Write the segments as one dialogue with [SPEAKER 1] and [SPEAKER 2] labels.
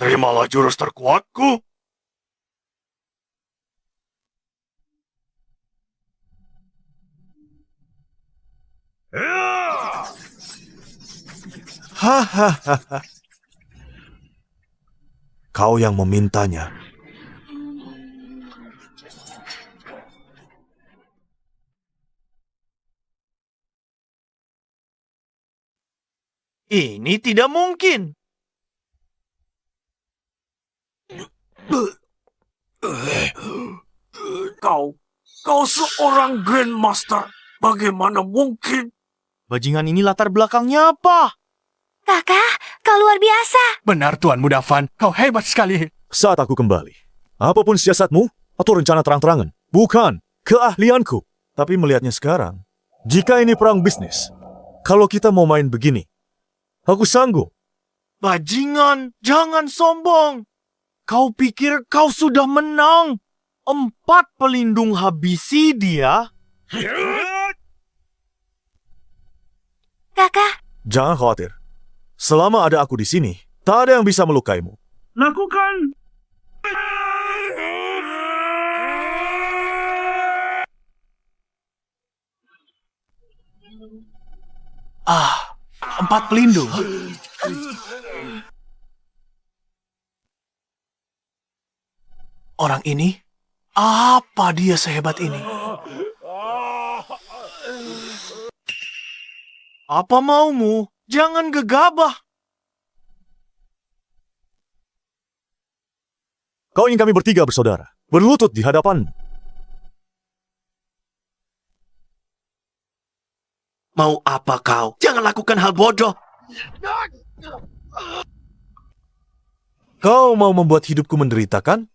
[SPEAKER 1] Terimalah jurus terkuatku.
[SPEAKER 2] Hahaha. Kau yang memintanya.
[SPEAKER 3] Ini tidak mungkin.
[SPEAKER 1] Kau seorang Grandmaster. Bagaimana mungkin?
[SPEAKER 3] Bajingan ini latar belakangnya apa?
[SPEAKER 4] Kakak, kau luar biasa.
[SPEAKER 5] Benar Tuan Mudafan, kau hebat sekali.
[SPEAKER 2] Saat aku kembali, apapun siasatmu atau rencana terang-terangan, bukan keahlianku. Tapi melihatnya sekarang, jika ini perang bisnis, kalau kita mau main begini, aku sanggup.
[SPEAKER 3] Bajingan, jangan sombong. Kau pikir kau sudah menang? 4 pelindung habisi dia.
[SPEAKER 4] Kakak,
[SPEAKER 2] Jangan khawatir. Selama ada aku di sini, tak ada yang bisa melukaimu.
[SPEAKER 1] Lakukan.
[SPEAKER 5] Ah, 4 pelindung. Orang ini? Apa dia sehebat ini?
[SPEAKER 3] Apa maumu? Jangan gegabah.
[SPEAKER 2] Kau ingin kami bertiga bersaudara, berlutut di hadapanmu.
[SPEAKER 3] Mau apa kau? Jangan lakukan hal bodoh.
[SPEAKER 2] Kau mau membuat hidupku menderita, kan?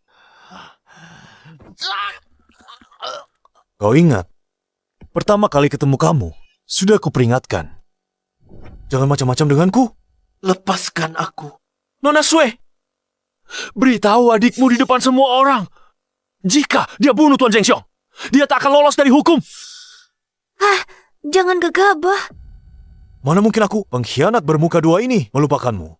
[SPEAKER 2] Kau ingat, pertama kali ketemu kamu, sudah kuperingatkan. Jangan macam-macam denganku.
[SPEAKER 3] Lepaskan aku. Nona Sue,
[SPEAKER 5] Beritahu adikmu di depan semua orang. Jika dia bunuh Tuan Zhengxiong, dia tak akan lolos dari hukum.
[SPEAKER 4] jangan gegabah.
[SPEAKER 2] Mana mungkin aku, pengkhianat bermuka dua ini, melupakanmu.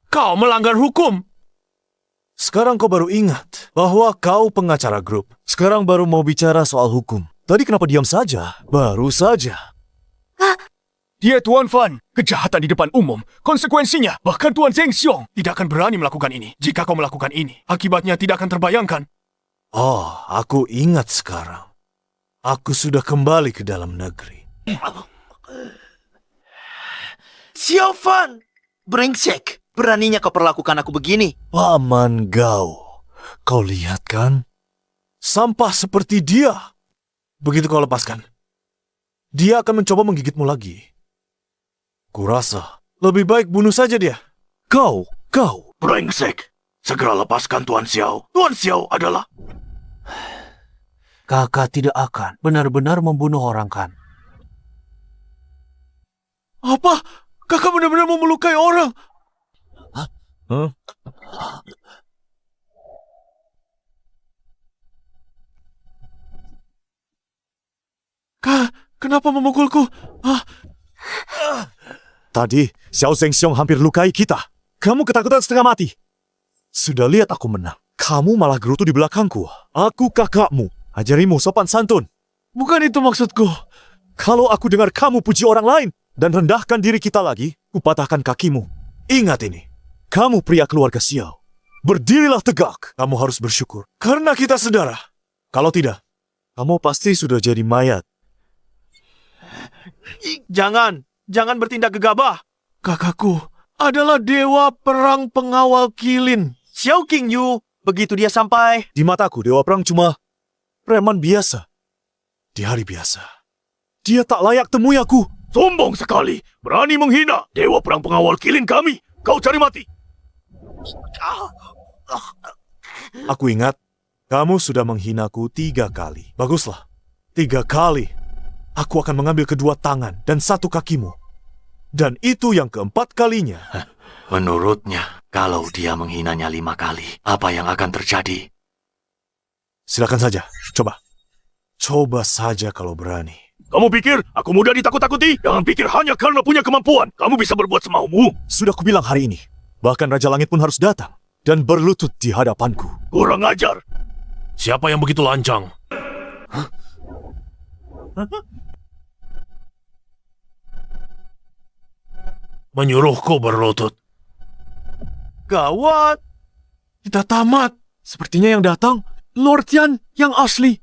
[SPEAKER 5] Kau melanggar hukum.
[SPEAKER 2] Sekarang kau baru ingat bahwa kau pengacara grup. Sekarang baru mau bicara soal hukum. Tadi kenapa diam saja? Baru saja.
[SPEAKER 5] Dia Tuan Fan, kejahatan di depan umum. Konsekuensinya, bahkan Tuan Zhengxiong tidak akan berani melakukan ini. Jika kau melakukan ini, akibatnya tidak akan terbayangkan.
[SPEAKER 2] Oh, aku ingat sekarang. Aku sudah kembali ke dalam negeri.
[SPEAKER 3] Xiao Fan, brengsek. Beraninya kau perlakukan aku begini.
[SPEAKER 2] Paman Gao, kau lihat kan? Sampah seperti dia. Begitu kau lepaskan, dia akan mencoba menggigitmu lagi. Kurasa lebih baik bunuh saja dia. Kau.
[SPEAKER 1] Brengsek. Segera lepaskan Tuan Xiao. Tuan Xiao adalah...
[SPEAKER 3] Kakak tidak akan benar-benar membunuh orang, kan?
[SPEAKER 5] Apa? Kakak benar-benar mau melukai orang?
[SPEAKER 2] Huh?
[SPEAKER 5] Kenapa memukulku?
[SPEAKER 2] Tadi, Xiao Zhengxiong hampir lukai kita. Kamu ketakutan setengah mati. Sudah lihat aku menang. Kamu malah gerutu di belakangku. Aku kakakmu. Ajarimu sopan santun.
[SPEAKER 5] Bukan itu maksudku.
[SPEAKER 2] Kalau aku dengar kamu puji orang lain dan rendahkan diri kita lagi, kupatahkan kakimu. Ingat ini. Kamu pria keluarga Xiao. Berdirilah tegak. Kamu harus bersyukur. Karena kita saudara. Kalau tidak, kamu pasti sudah jadi mayat.
[SPEAKER 3] Jangan bertindak gegabah.
[SPEAKER 5] Kakakku adalah dewa perang pengawal kilin.
[SPEAKER 3] Xiao Qingyu, begitu dia sampai.
[SPEAKER 2] Di mataku, Dewa Perang cuma preman biasa. Di hari biasa, dia tak layak temui aku.
[SPEAKER 1] Sombong sekali. Berani menghina Dewa Perang Pengawal Kilin kami. Kau cari mati.
[SPEAKER 2] Aku ingat, kamu sudah menghinaku 3 kali. Baguslah, 3 kali. Aku akan mengambil kedua tangan dan 1 kakimu. Dan itu yang keempat kalinya.
[SPEAKER 1] Menurutnya, kalau dia menghinanya 5 kali, apa yang akan terjadi?
[SPEAKER 2] Silakan saja, coba. Coba saja kalau berani.
[SPEAKER 1] Kamu pikir aku mudah ditakut-takuti? Jangan pikir hanya karena punya kemampuan. Kamu bisa berbuat semaumu.
[SPEAKER 2] Sudah kubilang hari ini. Bahkan Raja Langit pun harus datang dan berlutut di hadapanku.
[SPEAKER 1] Kurang ajar. Siapa yang begitu lancang? Menyuruhku berlutut.
[SPEAKER 5] Gawat. Kita tamat. Sepertinya yang datang Lord Yan yang asli.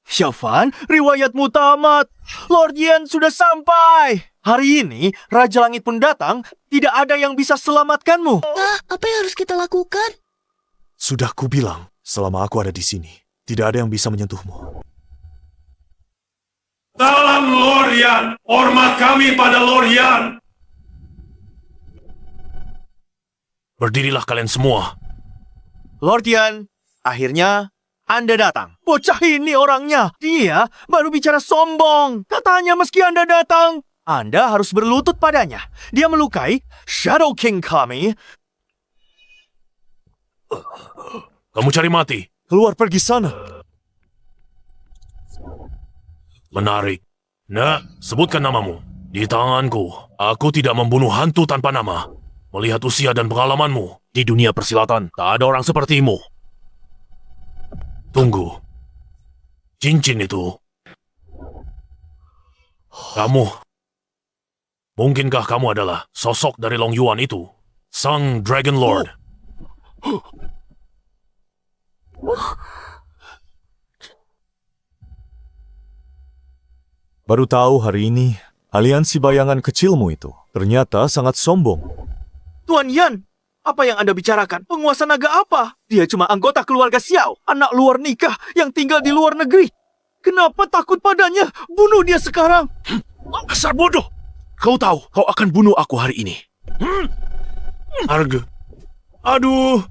[SPEAKER 5] Xiaofan, riwayatmu tamat. Lord Yan sudah sampai. Hari ini Raja Langit pun datang. Tidak ada yang bisa selamatkanmu.
[SPEAKER 4] Apa yang harus kita lakukan?
[SPEAKER 2] Sudah kubilang, selama aku ada di sini, tidak ada yang bisa menyentuhmu.
[SPEAKER 1] Salam Lorian, hormat kami pada Lorian. Berdirilah kalian semua.
[SPEAKER 5] Lord Yan, akhirnya Anda datang. Bocah ini orangnya. Dia baru bicara sombong. Katanya meski Anda datang, Anda harus berlutut padanya. Dia melukai Shadow King kami.
[SPEAKER 1] Kamu cari mati.
[SPEAKER 2] Keluar pergi sana.
[SPEAKER 1] Menarik. Nah, sebutkan namamu. Di tanganku, aku tidak membunuh hantu tanpa nama. Melihat usia dan pengalamanmu, di dunia persilatan, tak ada orang sepertimu. Tunggu. Cincin itu. Kamu. Mungkinkah kamu adalah sosok dari Long Yuan itu? Sang Dragon Lord.
[SPEAKER 2] Baru tahu hari ini, aliansi bayangan kecilmu itu ternyata sangat sombong.
[SPEAKER 5] Tuan Yan, apa yang Anda bicarakan? Penguasa naga apa? Dia cuma anggota keluarga Xiao, anak luar nikah yang tinggal di luar negeri. Kenapa takut padanya? Bunuh dia sekarang.
[SPEAKER 1] Dasar bodoh. Kau tahu, kau akan bunuh aku hari ini. Harga. Aduh.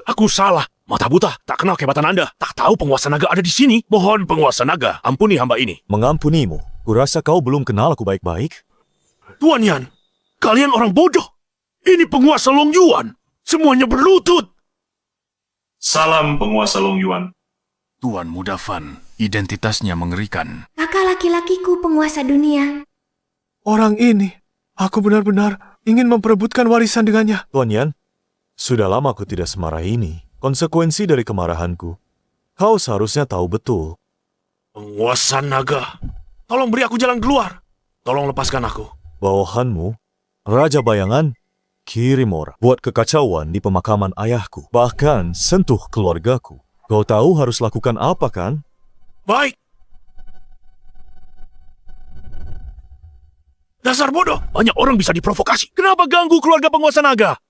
[SPEAKER 1] Aku salah. Mata buta, tak kenal kehebatan Anda. Tak tahu penguasa naga ada di sini. Mohon penguasa naga, ampuni hamba ini.
[SPEAKER 2] Mengampunimu, kurasa kau belum kenal aku baik-baik.
[SPEAKER 1] Tuan Yan, kalian orang bodoh. Ini penguasa Long Yuan. Semuanya berlutut.
[SPEAKER 6] Salam penguasa Long Yuan.
[SPEAKER 7] Tuan Muda Fan, identitasnya mengerikan.
[SPEAKER 4] Kakak laki-lakiku penguasa dunia.
[SPEAKER 5] Orang ini, aku benar-benar ingin memperebutkan warisan dengannya.
[SPEAKER 2] Tuan Yan, sudah lama aku tidak semarah ini. Konsekuensi dari kemarahanku, kau seharusnya tahu betul.
[SPEAKER 1] Penguasa naga, tolong beri aku jalan keluar. Tolong lepaskan aku.
[SPEAKER 2] Bawahanmu, Raja Bayangan, kirim orang buat kekacauan di pemakaman ayahku. Bahkan sentuh keluargaku. Kau tahu harus lakukan apa kan?
[SPEAKER 1] Baik. Dasar bodoh, banyak orang bisa diprovokasi. Kenapa ganggu keluarga penguasa naga?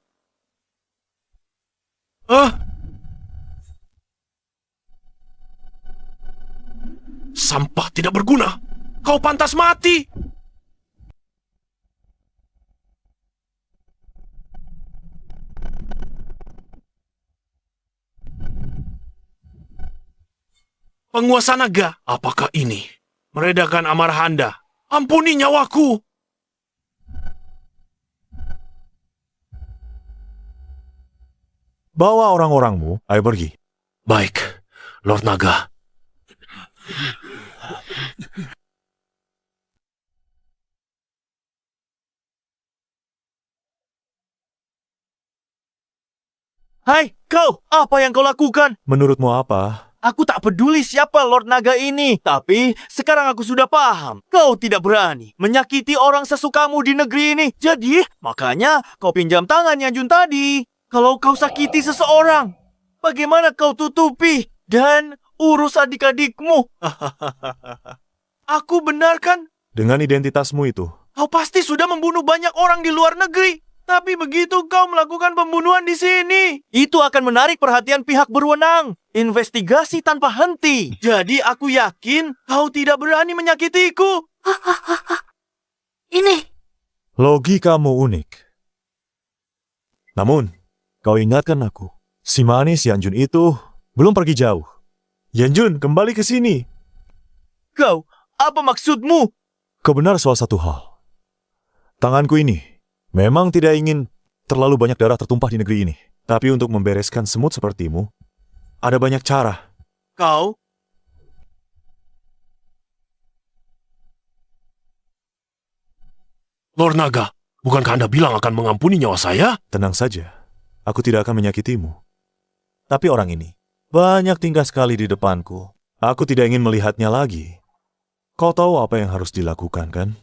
[SPEAKER 1] Sampah tidak berguna. Kau pantas mati. Penguasa naga, apakah ini meredakan amarah Anda? Ampuni nyawaku.
[SPEAKER 2] Bawa orang-orangmu, ayo pergi.
[SPEAKER 1] Baik, Lord Naga.
[SPEAKER 5] Hai, kau! Apa yang kau lakukan?
[SPEAKER 2] Menurutmu apa?
[SPEAKER 5] Aku tak peduli siapa Lord Naga ini. Tapi, sekarang aku sudah paham. Kau tidak berani menyakiti orang sesukamu di negeri ini. Jadi, makanya kau pinjam tangannya Jun tadi. Kalau kau sakiti seseorang, bagaimana kau tutupi dan urus adik-adikmu? Aku benar kan?
[SPEAKER 2] Dengan identitasmu itu,
[SPEAKER 5] Kau pasti sudah membunuh banyak orang di luar negeri. Tapi begitu kau melakukan pembunuhan di sini, itu akan menarik perhatian pihak berwenang. Investigasi tanpa henti. Jadi aku yakin kau tidak berani menyakitiku.
[SPEAKER 4] Ini,
[SPEAKER 2] logikamu unik. Namun, kau ingatkan aku, si manis Yanjun itu belum pergi jauh. Yanjun, kembali ke sini.
[SPEAKER 5] Kau, apa maksudmu?
[SPEAKER 2] Kau benar soal satu hal. Tanganku ini memang tidak ingin terlalu banyak darah tertumpah di negeri ini. Tapi untuk membereskan semut sepertimu, ada banyak cara.
[SPEAKER 5] Kau?
[SPEAKER 1] Lord Naga, bukankah Anda bilang akan mengampuni nyawa saya?
[SPEAKER 2] Tenang saja, aku tidak akan menyakitimu. Tapi orang ini banyak tingkah sekali di depanku. Aku tidak ingin melihatnya lagi. Kau tahu apa yang harus dilakukan, kan?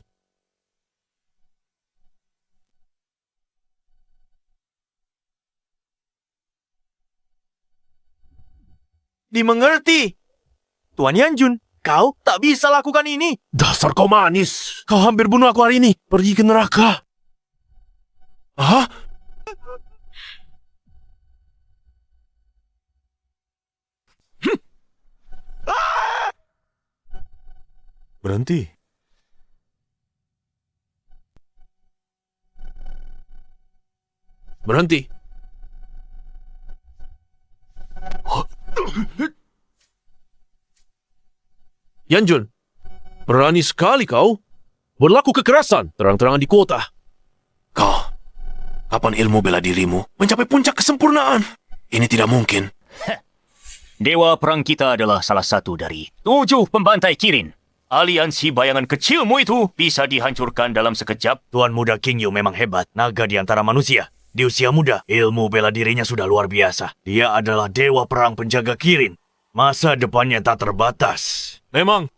[SPEAKER 5] Dimengerti. Tuan Yanjun, kau tak bisa lakukan ini.
[SPEAKER 1] Dasar kau manis. Kau hampir bunuh aku hari ini. Pergi ke neraka. Hah?
[SPEAKER 2] Berhenti.
[SPEAKER 1] Berhenti. Yanjun, berani sekali kau. Berlaku kekerasan, terang-terangan di kota. Kau, kapan ilmu bela dirimu mencapai puncak kesempurnaan? Ini tidak mungkin.
[SPEAKER 8] Dewa perang kita adalah salah satu dari 7 pembantai Kirin. Aliansi bayangan kecilmu itu bisa dihancurkan dalam sekejap.
[SPEAKER 5] Tuan Muda King Yu memang hebat, naga di antara manusia. Di usia muda, ilmu bela dirinya sudah luar biasa. Dia adalah dewa perang penjaga Kirin. Masa depannya tak terbatas.
[SPEAKER 1] Memang,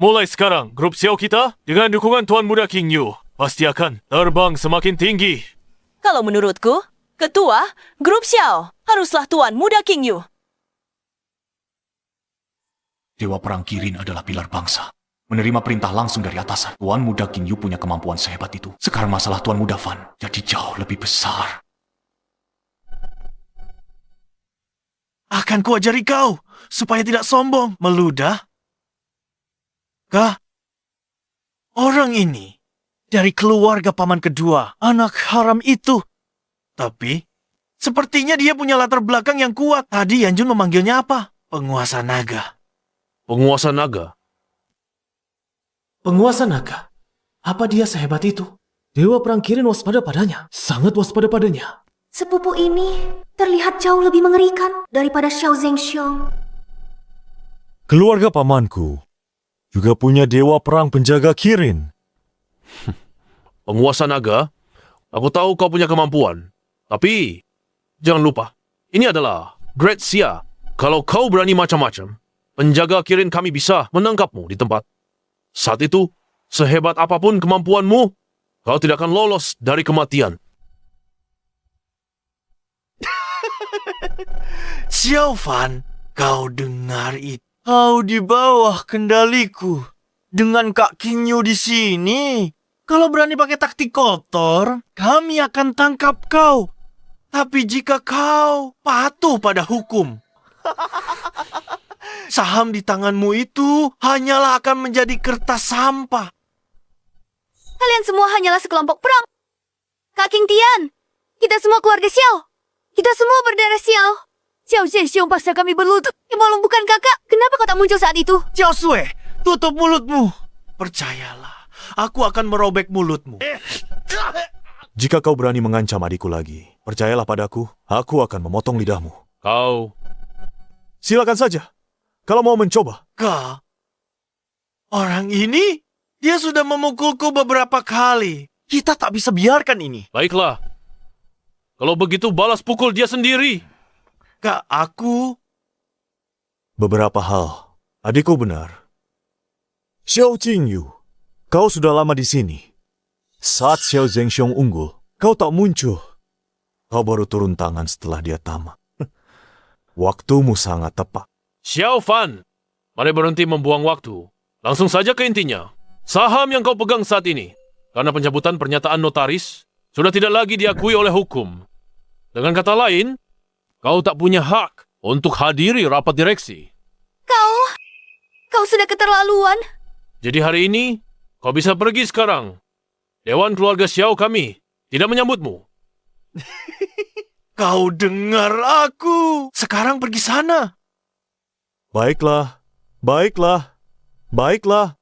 [SPEAKER 1] mulai sekarang grup Xiao kita dengan dukungan Tuan Muda King Yu pasti akan terbang semakin tinggi.
[SPEAKER 9] Kalau menurutku, ketua grup Xiao haruslah Tuan Muda King Yu.
[SPEAKER 7] Dewa Perang Kirin adalah pilar bangsa. Menerima perintah langsung dari atasan. Tuan Muda King Yu punya kemampuan sehebat itu. Sekarang masalah Tuan Muda Fan jadi jauh lebih besar.
[SPEAKER 3] Akan kuajari kau, supaya tidak sombong, meludah. Kah? Orang ini dari keluarga paman kedua, anak haram itu. Tapi, sepertinya dia punya latar belakang yang kuat. Tadi Yanjun memanggilnya apa? Penguasa naga.
[SPEAKER 1] Penguasa naga.
[SPEAKER 10] Penguasa naga? Apa dia sehebat itu? Dewa Perang Kirin waspada padanya. Sangat waspada padanya.
[SPEAKER 4] Sepupu ini terlihat jauh lebih mengerikan daripada Xiao Zhengxiong.
[SPEAKER 2] Keluarga pamanku juga punya dewa perang penjaga Kirin.
[SPEAKER 1] Penguasa naga, aku tahu kau punya kemampuan. Tapi, jangan lupa, ini adalah Great Xia. Kalau kau berani macam-macam, penjaga Kirin kami bisa menangkapmu di tempat. Saat itu, sehebat apapun kemampuanmu, kau tidak akan lolos dari kematian.
[SPEAKER 3] Xiao Fan, kau dengar itu? Kau di bawah kendaliku. Dengan Kak Kinyu di sini. Kalau berani pakai taktik kotor, kami akan tangkap kau. Tapi jika kau patuh pada hukum, saham di tanganmu itu hanyalah akan menjadi kertas sampah.
[SPEAKER 4] Kalian semua hanyalah sekelompok perang. Kak King Tian, kita semua keluarga Xiao. Kita semua berdarah Xiao. Xiao Zhengxiong paksa kami berlutut. Walau bukan kakak, kenapa kau tak muncul saat itu?
[SPEAKER 3] Xiao Sui, tutup mulutmu. Percayalah, aku akan merobek mulutmu.
[SPEAKER 2] Jika kau berani mengancam adikku lagi, percayalah padaku, aku akan memotong lidahmu.
[SPEAKER 1] Kau...
[SPEAKER 2] Silakan saja, kalau mau mencoba.
[SPEAKER 3] Kak, orang ini, dia sudah memukulku beberapa kali.
[SPEAKER 5] Kita tak bisa biarkan ini.
[SPEAKER 1] Baiklah. Kalau begitu balas pukul dia sendiri.
[SPEAKER 3] Kak, aku...
[SPEAKER 2] Beberapa hal, adikku benar. Xiao Qingyu, kau sudah lama di sini. Saat Xiao Zhengxiong unggul, kau tak muncul. Kau baru turun tangan setelah dia tamat. Waktumu sangat tepat.
[SPEAKER 1] Xiao Fan, mari berhenti membuang waktu. Langsung saja ke intinya. Saham yang kau pegang saat ini, karena pencabutan pernyataan notaris, sudah tidak lagi diakui oleh hukum. Dengan kata lain, kau tak punya hak untuk hadiri rapat direksi.
[SPEAKER 4] Kau sudah keterlaluan.
[SPEAKER 1] Jadi hari ini, kau bisa pergi sekarang. Dewan keluarga Xiao kami tidak menyambutmu.
[SPEAKER 3] Kau dengar aku. Sekarang pergi sana.
[SPEAKER 2] Baiklah, baiklah, baiklah.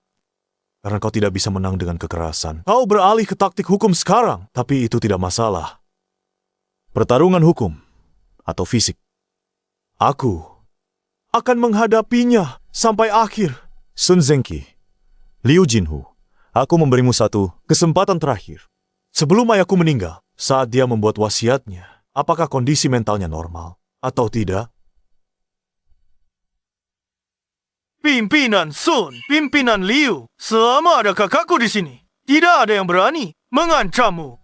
[SPEAKER 2] Karena kau tidak bisa menang dengan kekerasan. Kau beralih ke taktik hukum sekarang, tapi itu tidak masalah. Pertarungan hukum atau fisik. Aku akan menghadapinya sampai akhir. Sun Zengqi, Liu Jinhu, aku memberimu satu kesempatan terakhir. Sebelum ayahku meninggal, saat dia membuat wasiatnya, apakah kondisi mentalnya normal atau tidak?
[SPEAKER 3] Pimpinan Sun, Pimpinan Liu, selama ada kakakku di sini, tidak ada yang berani mengancammu.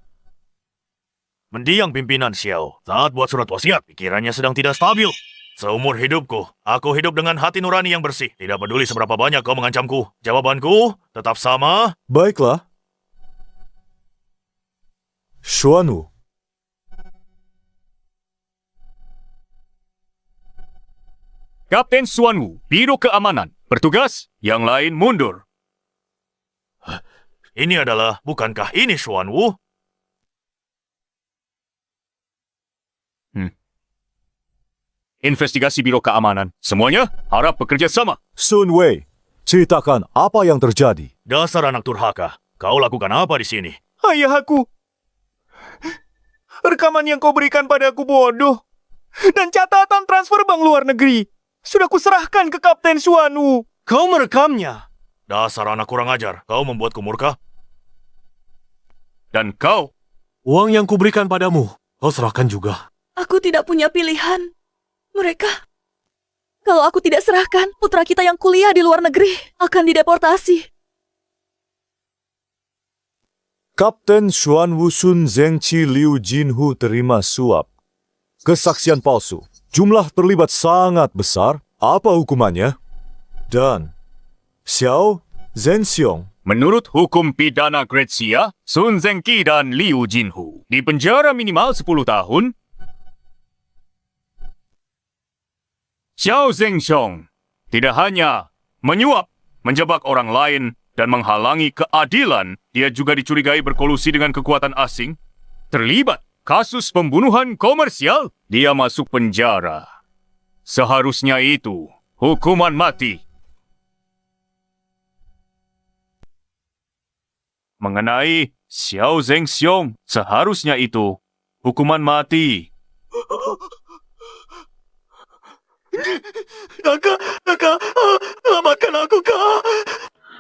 [SPEAKER 8] Mendiang pimpinan Xiao saat buat surat wasiat, pikirannya sedang tidak stabil. Seumur hidupku, aku hidup dengan hati nurani yang bersih. Tidak peduli seberapa banyak kau mengancamku. Jawabanku tetap sama.
[SPEAKER 2] Baiklah. Xuanwu,
[SPEAKER 8] Kapten Xuanwu, Biro Keamanan. Bertugas, yang lain mundur. Ini adalah, bukankah ini Xuanwu? Investigasi Biro Keamanan. Semuanya harap bekerja sama.
[SPEAKER 2] Sun Wei, ceritakan apa yang terjadi.
[SPEAKER 8] Dasar anak durhaka. Kau lakukan apa di sini?
[SPEAKER 5] Ayahku, rekaman yang kau berikan padaku bodoh. Dan catatan transfer bank luar negeri sudah kuserahkan ke Kapten Xuanwu.
[SPEAKER 3] Kau merekamnya.
[SPEAKER 8] Dasar anak kurang ajar. Kau membuatku murka. Dan kau?
[SPEAKER 1] Uang yang kuberikan padamu, kau serahkan juga.
[SPEAKER 9] Aku tidak punya pilihan. Mereka, kalau aku tidak serahkan, putra kita yang kuliah di luar negeri akan dideportasi.
[SPEAKER 2] Kapten Xuanwu Sun Zengqi Liu Jinhu terima suap. Kesaksian palsu. Jumlah terlibat sangat besar. Apa hukumannya? Dan Xiao Zhenxiong,
[SPEAKER 8] Menurut hukum pidana Grazia, Sun Zengqi dan Liu Jinhu dipenjara minimal 10 tahun. Xiao Zhenxiong tidak hanya menyuap, menjebak orang lain, dan menghalangi keadilan, dia juga dicurigai berkolusi dengan kekuatan asing, terlibat kasus pembunuhan komersial, dia masuk penjara. Seharusnya itu hukuman mati. Mengenai Xiao Zhenxiong, seharusnya itu hukuman mati.
[SPEAKER 3] Kakak, selamatkan aku, Kak.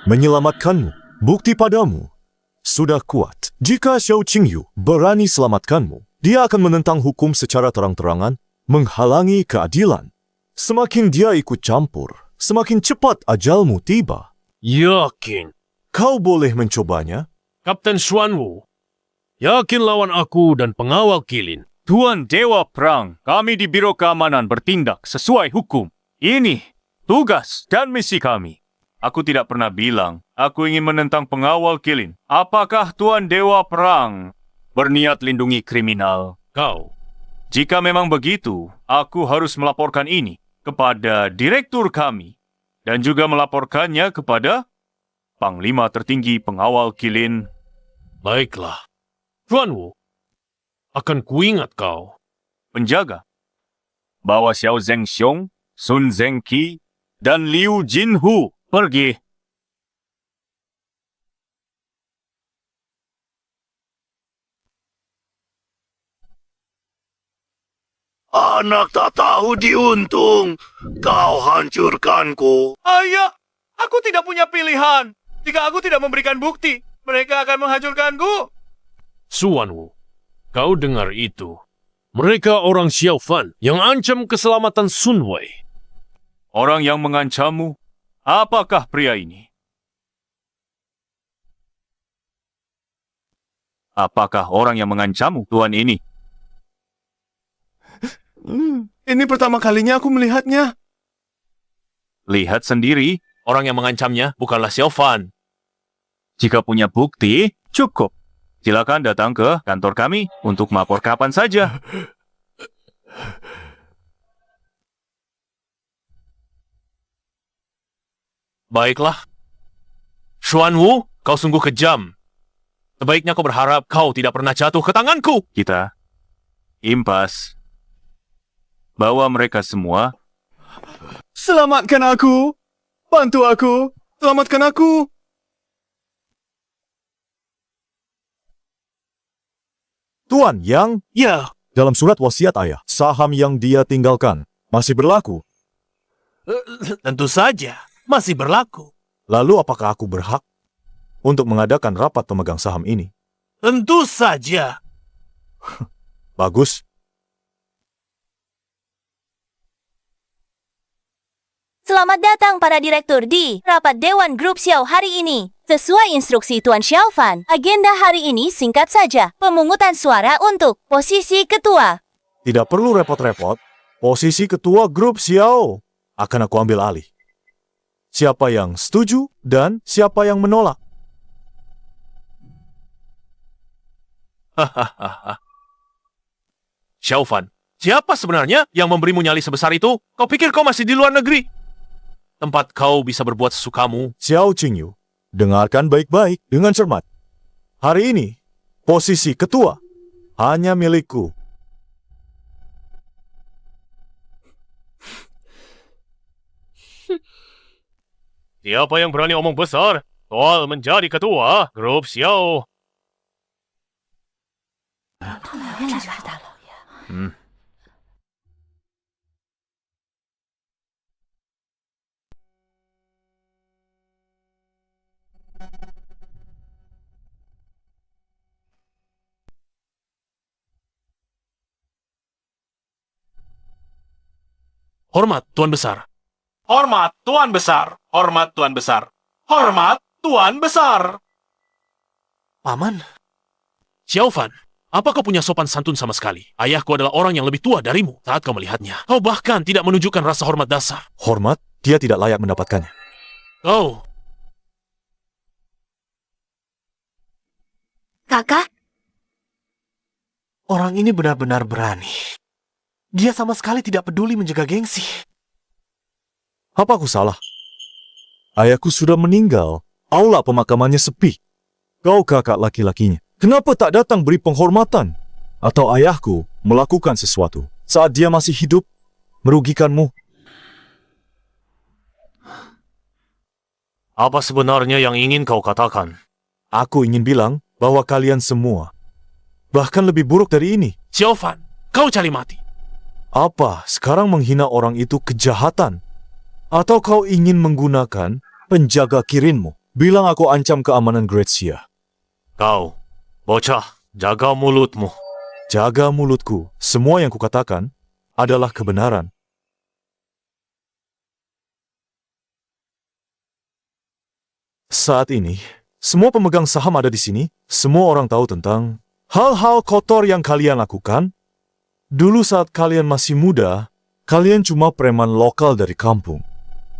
[SPEAKER 2] menyelamatkanmu. Bukti padamu sudah kuat. Jika Xiao Qingyu berani selamatkanmu, dia akan menentang hukum secara terang-terangan, menghalangi keadilan. Semakin dia ikut campur, semakin cepat ajalmu tiba.
[SPEAKER 1] Yakin.
[SPEAKER 2] Kau boleh mencobanya.
[SPEAKER 1] Kapten Xuanwu, yakin lawan aku dan pengawal Kilin.
[SPEAKER 8] Tuan Dewa Perang, kami di Biro Keamanan bertindak sesuai hukum. Ini tugas dan misi kami. Aku tidak pernah bilang aku ingin menentang pengawal Kilin. Apakah Tuan Dewa Perang berniat lindungi kriminal?
[SPEAKER 1] Kau,
[SPEAKER 8] Jika memang begitu, aku harus melaporkan ini kepada direktur kami dan juga melaporkannya kepada Panglima Tertinggi Pengawal Kilin.
[SPEAKER 1] baiklah. Xuanwu, akan kuingat kau.
[SPEAKER 8] Penjaga, bawa Xiao Zhenxiong, Sun Zengqi, dan Liu Jinhu pergi.
[SPEAKER 3] Anak tak tahu diuntung. Kau hancurkanku.
[SPEAKER 5] Ayah, aku tidak punya pilihan. Jika aku tidak memberikan bukti, mereka akan menghancurkanku.
[SPEAKER 1] Xuanwu, kau dengar itu? Mereka orang Xiao Fan yang ancam keselamatan Sun Wei.
[SPEAKER 8] Orang yang mengancammu, apakah pria ini? Apakah orang yang mengancammu, Tuan ini?
[SPEAKER 3] Ini pertama kalinya aku melihatnya.
[SPEAKER 8] Lihat sendiri,
[SPEAKER 1] Orang yang mengancamnya bukanlah Xiao Fan.
[SPEAKER 8] jika punya bukti, cukup. Silakan datang ke kantor kami untuk melapor kapan saja.
[SPEAKER 1] Baiklah. Xuanwu, kau sungguh kejam. Sebaiknya kau berharap kau tidak pernah jatuh ke tanganku.
[SPEAKER 8] Kita impas. Bawa mereka semua.
[SPEAKER 3] Selamatkan aku. Bantu aku. Selamatkan aku.
[SPEAKER 2] Tuan Yang,
[SPEAKER 3] Ya,
[SPEAKER 2] Dalam surat wasiat ayah, saham yang dia tinggalkan masih berlaku.
[SPEAKER 3] Tentu saja, masih berlaku.
[SPEAKER 2] Lalu apakah aku berhak untuk mengadakan rapat pemegang saham ini?
[SPEAKER 3] Tentu saja.
[SPEAKER 2] Bagus.
[SPEAKER 11] Selamat datang para direktur di rapat Dewan Grup Xiao hari ini. Sesuai instruksi Tuan Xiaofan, agenda hari ini singkat saja. Pemungutan suara untuk posisi ketua.
[SPEAKER 2] Tidak perlu repot-repot. Posisi ketua grup Xiao akan aku ambil alih. Siapa yang setuju dan siapa yang menolak?
[SPEAKER 1] Hahaha. Xiaofan, siapa sebenarnya yang memberimu nyali sebesar itu? Kau pikir kau masih di luar negeri? Tempat kau bisa berbuat sesukamu.
[SPEAKER 2] Xiao Qingyu, dengarkan baik-baik dengan cermat. Hari ini, posisi ketua hanya milikku.
[SPEAKER 8] Siapa yang berani omong besar soal menjadi ketua grup Xiao?
[SPEAKER 1] Hormat, Tuan Besar.
[SPEAKER 6] Hormat Tuan Besar. Hormat Tuan Besar. Hormat Tuan Besar.
[SPEAKER 3] Paman,
[SPEAKER 1] Xiaofan, apa kau punya sopan santun sama sekali? Ayahku adalah orang yang lebih tua darimu saat kau melihatnya. Kau bahkan tidak menunjukkan rasa hormat dasar.
[SPEAKER 2] Hormat, dia tidak layak mendapatkannya.
[SPEAKER 1] Kau,
[SPEAKER 4] Kakak,
[SPEAKER 3] orang ini benar-benar berani. Dia sama sekali tidak peduli menjaga gengsi.
[SPEAKER 2] Apa aku salah? Ayahku sudah meninggal. Aula pemakamannya sepi. Kau kakak laki-lakinya. Kenapa tak datang beri penghormatan? Atau ayahku melakukan sesuatu saat dia masih hidup merugikanmu?
[SPEAKER 1] apa sebenarnya yang ingin kau katakan?
[SPEAKER 2] Aku ingin bilang bahwa kalian semua bahkan lebih buruk dari ini.
[SPEAKER 1] Xiaofan, kau cari mati.
[SPEAKER 2] Apa sekarang menghina orang itu kejahatan? Atau kau ingin menggunakan penjaga kirinmu? Bilang aku ancam keamanan Great Xia.
[SPEAKER 1] Kau, bocah, jaga mulutmu.
[SPEAKER 2] Jaga mulutku. Semua yang kukatakan adalah kebenaran. Saat ini, semua pemegang saham ada di sini. Semua orang tahu tentang hal-hal kotor yang kalian lakukan. Dulu saat kalian masih muda, kalian cuma preman lokal dari kampung.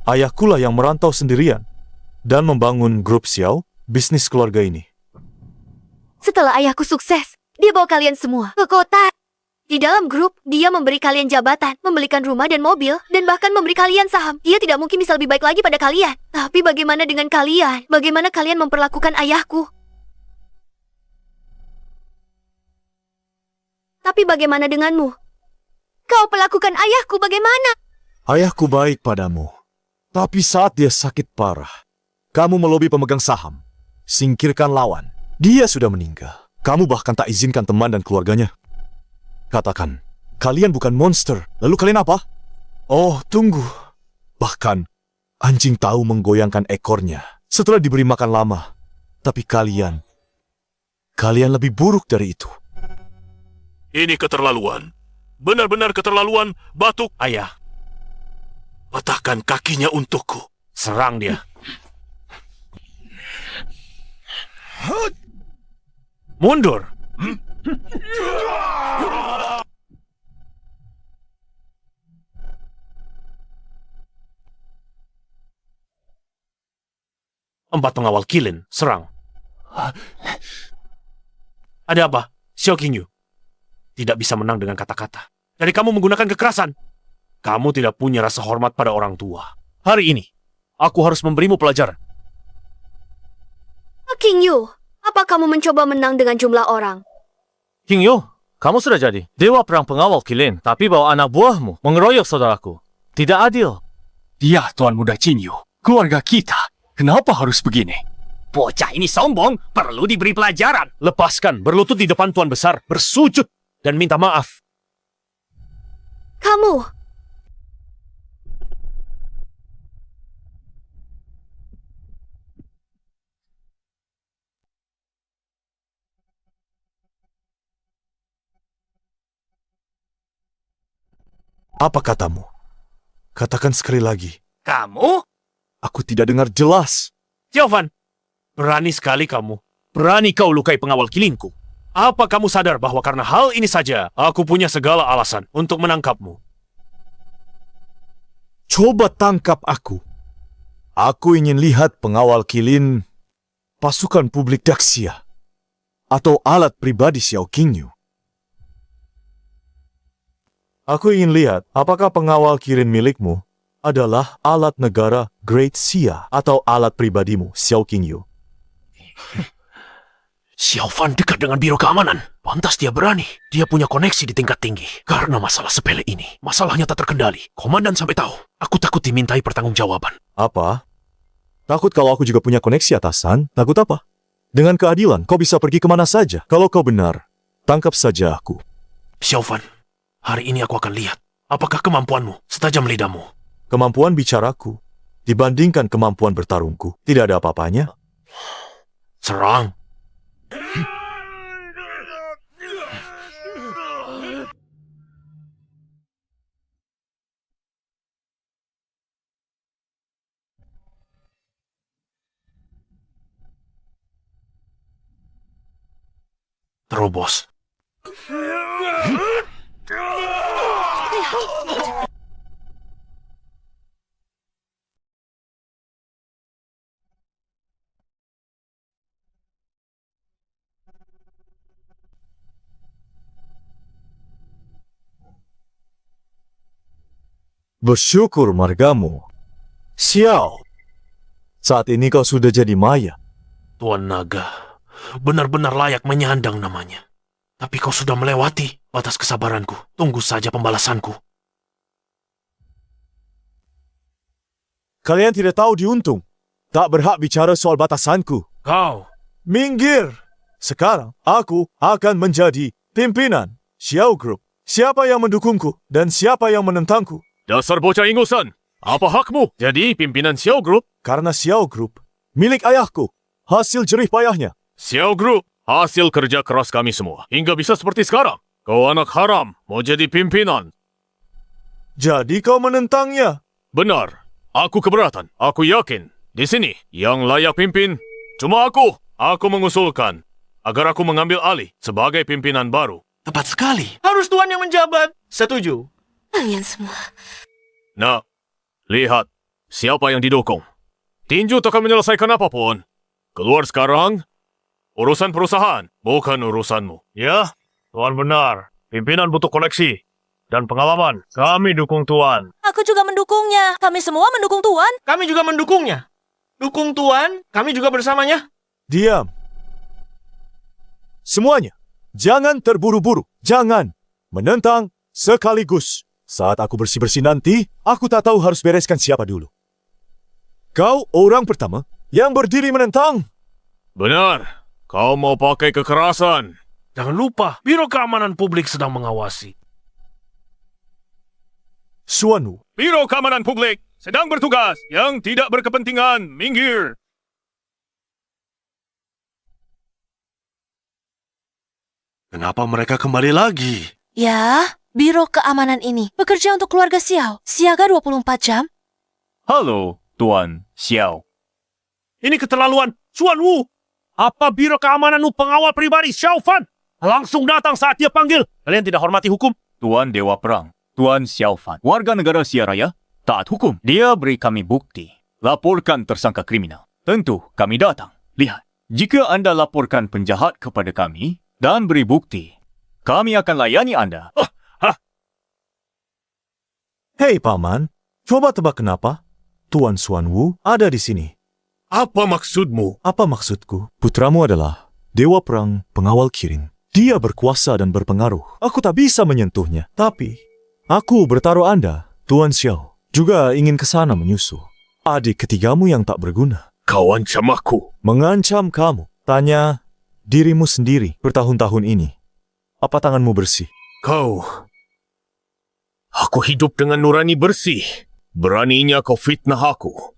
[SPEAKER 2] Ayahkulah yang merantau sendirian dan membangun grup Xiao, bisnis keluarga ini.
[SPEAKER 4] setelah ayahku sukses, dia bawa kalian semua ke kota. Di dalam grup, dia memberi kalian jabatan, membelikan rumah dan mobil, dan bahkan memberi kalian saham. Dia tidak mungkin bisa lebih baik lagi pada kalian. Tapi bagaimana dengan kalian? Bagaimana kalian memperlakukan ayahku? Tapi bagaimana denganmu? Kau perlakukan ayahku bagaimana?
[SPEAKER 2] Ayahku baik padamu. Tapi saat dia sakit parah, kamu melobi pemegang saham. Singkirkan lawan. Dia sudah meninggal. Kamu bahkan tak izinkan teman dan keluarganya. Katakan, kalian bukan monster. Lalu kalian apa? Oh, tunggu. Bahkan, anjing tahu menggoyangkan ekornya setelah diberi makan lama. Tapi kalian lebih buruk dari itu.
[SPEAKER 1] Ini keterlaluan. Benar-benar keterlaluan, batuk. Ayah, patahkan kakinya untukku. Serang dia. Mundur. Empat pengawal kilin, serang. Ada apa, Xiao Qingyu? Tidak bisa menang dengan kata-kata. Jadi kamu menggunakan kekerasan. Kamu tidak punya rasa hormat pada orang tua. Hari ini, aku harus memberimu pelajaran.
[SPEAKER 4] Qingyu, apa kamu mencoba menang dengan jumlah orang?
[SPEAKER 10] Qingyu, kamu sudah jadi dewa perang pengawal kilin, tapi bawa anak buahmu mengeroyok saudaraku. Tidak adil.
[SPEAKER 7] Dia Tuan Muda Qingyu, keluarga kita. Kenapa harus begini?
[SPEAKER 5] Bocah ini sombong, perlu diberi pelajaran.
[SPEAKER 1] Lepaskan, berlutut di depan Tuan Besar, bersujud, dan minta maaf.
[SPEAKER 4] Kamu!
[SPEAKER 2] Apa katamu? Katakan sekali lagi.
[SPEAKER 3] Kamu?
[SPEAKER 2] Aku tidak dengar jelas.
[SPEAKER 1] Xiaofan, berani sekali kamu. Berani kau lukai pengawal kilinku. Apa kamu sadar bahwa karena hal ini saja, aku punya segala alasan untuk menangkapmu?
[SPEAKER 2] Coba tangkap aku. Aku ingin lihat pengawal kilin pasukan publik Daxia atau alat pribadi Xiao Qingyu. Aku ingin lihat apakah pengawal kilin milikmu adalah alat negara Great Xia atau alat pribadimu Xiao Qingyu.
[SPEAKER 1] Xiaofan dekat dengan Biro Keamanan. Pantas dia berani. Dia punya koneksi di tingkat tinggi. Karena masalah sepele ini, masalahnya tak terkendali. Komandan sampai tahu. Aku takut dimintai pertanggungjawaban.
[SPEAKER 2] Apa? Takut kalau aku juga punya koneksi atasan? Takut apa? Dengan keadilan, kau bisa pergi kemana saja. Kalau kau benar, tangkap saja aku.
[SPEAKER 1] Xiaofan, hari ini aku akan lihat apakah kemampuanmu setajam lidahmu.
[SPEAKER 2] Kemampuan bicaraku dibandingkan kemampuan bertarungku tidak ada apa-apanya.
[SPEAKER 1] Serang. Terobos.
[SPEAKER 2] Bersyukur margamu. Xiao, saat ini kau sudah jadi maya.
[SPEAKER 1] Tuan Naga, benar-benar layak menyandang namanya. Tapi kau sudah melewati batas kesabaranku. Tunggu saja pembalasanku.
[SPEAKER 2] Kalian tidak tahu diuntung. Tak berhak bicara soal batasanku.
[SPEAKER 1] Kau,
[SPEAKER 2] Minggir! Sekarang, aku akan menjadi pimpinan Xiao Group. Siapa yang mendukungku dan siapa yang menentangku?
[SPEAKER 8] Dasar bocah ingusan. Apa hakmu jadi pimpinan Xiao Group?
[SPEAKER 2] Karena Xiao Group milik ayahku. Hasil jerih payahnya.
[SPEAKER 8] Xiao Group, hasil kerja keras kami semua. Hingga bisa seperti sekarang. Kau anak haram, mau jadi pimpinan.
[SPEAKER 2] Jadi kau menentangnya?
[SPEAKER 8] Benar. Aku keberatan. Aku yakin. Di sini, yang layak pimpin, cuma aku. Aku mengusulkan agar aku mengambil alih sebagai pimpinan baru.
[SPEAKER 3] Tepat sekali. Harus Tuan yang menjabat. Setuju.
[SPEAKER 4] Kalian semua.
[SPEAKER 8] Nah, lihat siapa yang didukung. Tinju takkan menyelesaikan apapun. Keluar sekarang. Urusan perusahaan, bukan urusanmu.
[SPEAKER 10] Ya, Tuan benar. Pimpinan butuh koneksi dan pengalaman. Kami dukung Tuan.
[SPEAKER 11] Aku juga mendukungnya. Kami semua mendukung Tuan.
[SPEAKER 3] Kami juga mendukungnya. Dukung Tuan, kami juga bersamanya.
[SPEAKER 2] Diam. Semuanya, jangan terburu-buru. Jangan menentang sekaligus. Saat aku bersih-bersih nanti, aku tak tahu harus bereskan siapa dulu. Kau orang pertama yang berdiri menentang.
[SPEAKER 8] Benar. Kau mau pakai kekerasan.
[SPEAKER 1] jangan lupa, Biro Keamanan Publik sedang mengawasi.
[SPEAKER 2] Suanu,
[SPEAKER 8] Biro Keamanan Publik sedang bertugas. Yang tidak berkepentingan, minggir.
[SPEAKER 3] Kenapa mereka kembali lagi?
[SPEAKER 11] Ya, Biro Keamanan ini bekerja untuk keluarga Xiao. Siaga 24 jam.
[SPEAKER 8] Halo, Tuan Xiao.
[SPEAKER 1] Ini keterlaluan, Xuan Wu. Apa Biro Keamananmu pengawal pribadi Xiaofan? Langsung datang saat dia panggil. Kalian tidak hormati hukum?
[SPEAKER 12] Tuan Dewa Perang, Tuan Xiaofan, warga negara Xia Raya, taat hukum. Dia beri kami bukti. Laporkan tersangka kriminal. Tentu kami datang. Lihat, jika anda laporkan penjahat kepada kami dan beri bukti, kami akan layani anda.
[SPEAKER 2] hei paman, coba tebak kenapa Tuan Xuan Wu ada di sini.
[SPEAKER 1] Apa maksudmu?
[SPEAKER 2] Apa maksudku? Putramu adalah Dewa Perang Pengawal Kirin. Dia berkuasa dan berpengaruh. Aku tak bisa menyentuhnya. Tapi, aku bertaruh Anda, Tuan Xiao, juga ingin ke sana menyusul. Adik ketigamu yang tak berguna.
[SPEAKER 1] Kau ancam aku.
[SPEAKER 2] Mengancam kamu. Tanya dirimu sendiri bertahun-tahun ini. Apa tanganmu bersih?
[SPEAKER 1] Kau
[SPEAKER 10] Aku hidup dengan nurani bersih. Beraninya kau fitnah aku.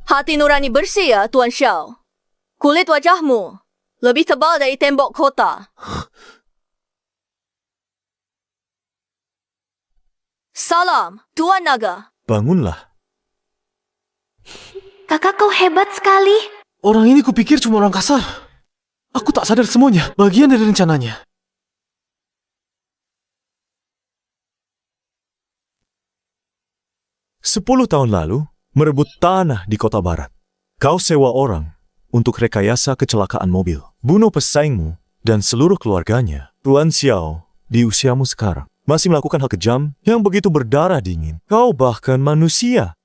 [SPEAKER 9] Hati nurani bersih ya, Tuan Xiao. Kulit wajahmu lebih tebal dari tembok kota. Salam, Tuan Naga.
[SPEAKER 2] Bangunlah.
[SPEAKER 4] Kakak kau hebat sekali.
[SPEAKER 10] Orang ini kupikir cuma orang kasar. Aku tak sadar semuanya, bagian dari rencananya.
[SPEAKER 2] 10 tahun lalu, merebut tanah di kota barat. Kau sewa orang untuk rekayasa kecelakaan mobil, bunuh pesaingmu dan seluruh keluarganya. Tuan Xiao, di usiamu sekarang, masih melakukan hal kejam yang begitu berdarah dingin. Kau bahkan manusia.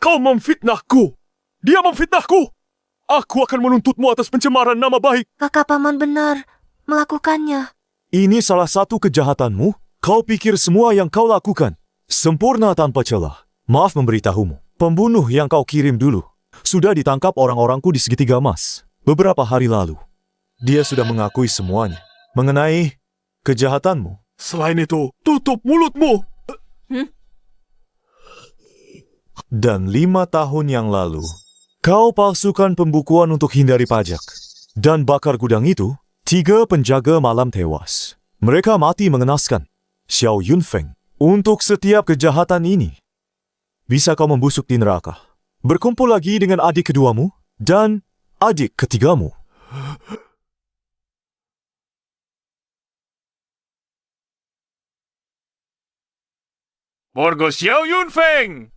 [SPEAKER 2] Kau memfitnahku! Dia memfitnahku! Aku akan menuntutmu atas pencemaran nama baik.
[SPEAKER 4] Kakak paman benar melakukannya.
[SPEAKER 2] Ini salah satu kejahatanmu. Kau pikir semua yang kau lakukan sempurna tanpa celah. Maaf memberitahumu, pembunuh yang kau kirim dulu sudah ditangkap orang-orangku di Segitiga Emas beberapa hari lalu. Dia sudah mengakui semuanya mengenai kejahatanmu. Selain itu, tutup mulutmu. Dan 5 tahun yang lalu, kau palsukan pembukuan untuk hindari pajak. Dan bakar gudang itu, 3 penjaga malam tewas. Mereka mati mengenaskan. Xiao Yunfeng, untuk setiap kejahatan ini, bisa kau membusuk di neraka. Berkumpul lagi dengan adik keduamu dan adik ketigamu.
[SPEAKER 8] Borgo Xiao Yunfeng!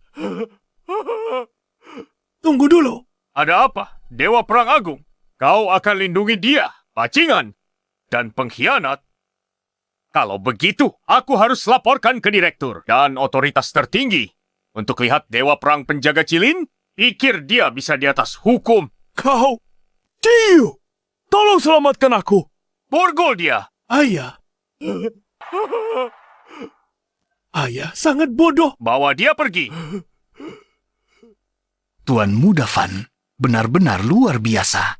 [SPEAKER 3] Tunggu dulu.
[SPEAKER 8] Ada apa? Dewa Perang Agung. Kau akan lindungi dia, pacingan, dan pengkhianat. Kalau begitu, aku harus laporkan ke direktur dan otoritas tertinggi. Untuk lihat Dewa Perang penjaga Cilin, pikir dia bisa di atas hukum.
[SPEAKER 2] Kau, Tiu, tolong selamatkan aku.
[SPEAKER 8] Borgol dia!
[SPEAKER 3] Ayah. Ayah sangat bodoh.
[SPEAKER 8] Bawa dia pergi.
[SPEAKER 13] Tuan Muda Fan benar-benar luar biasa.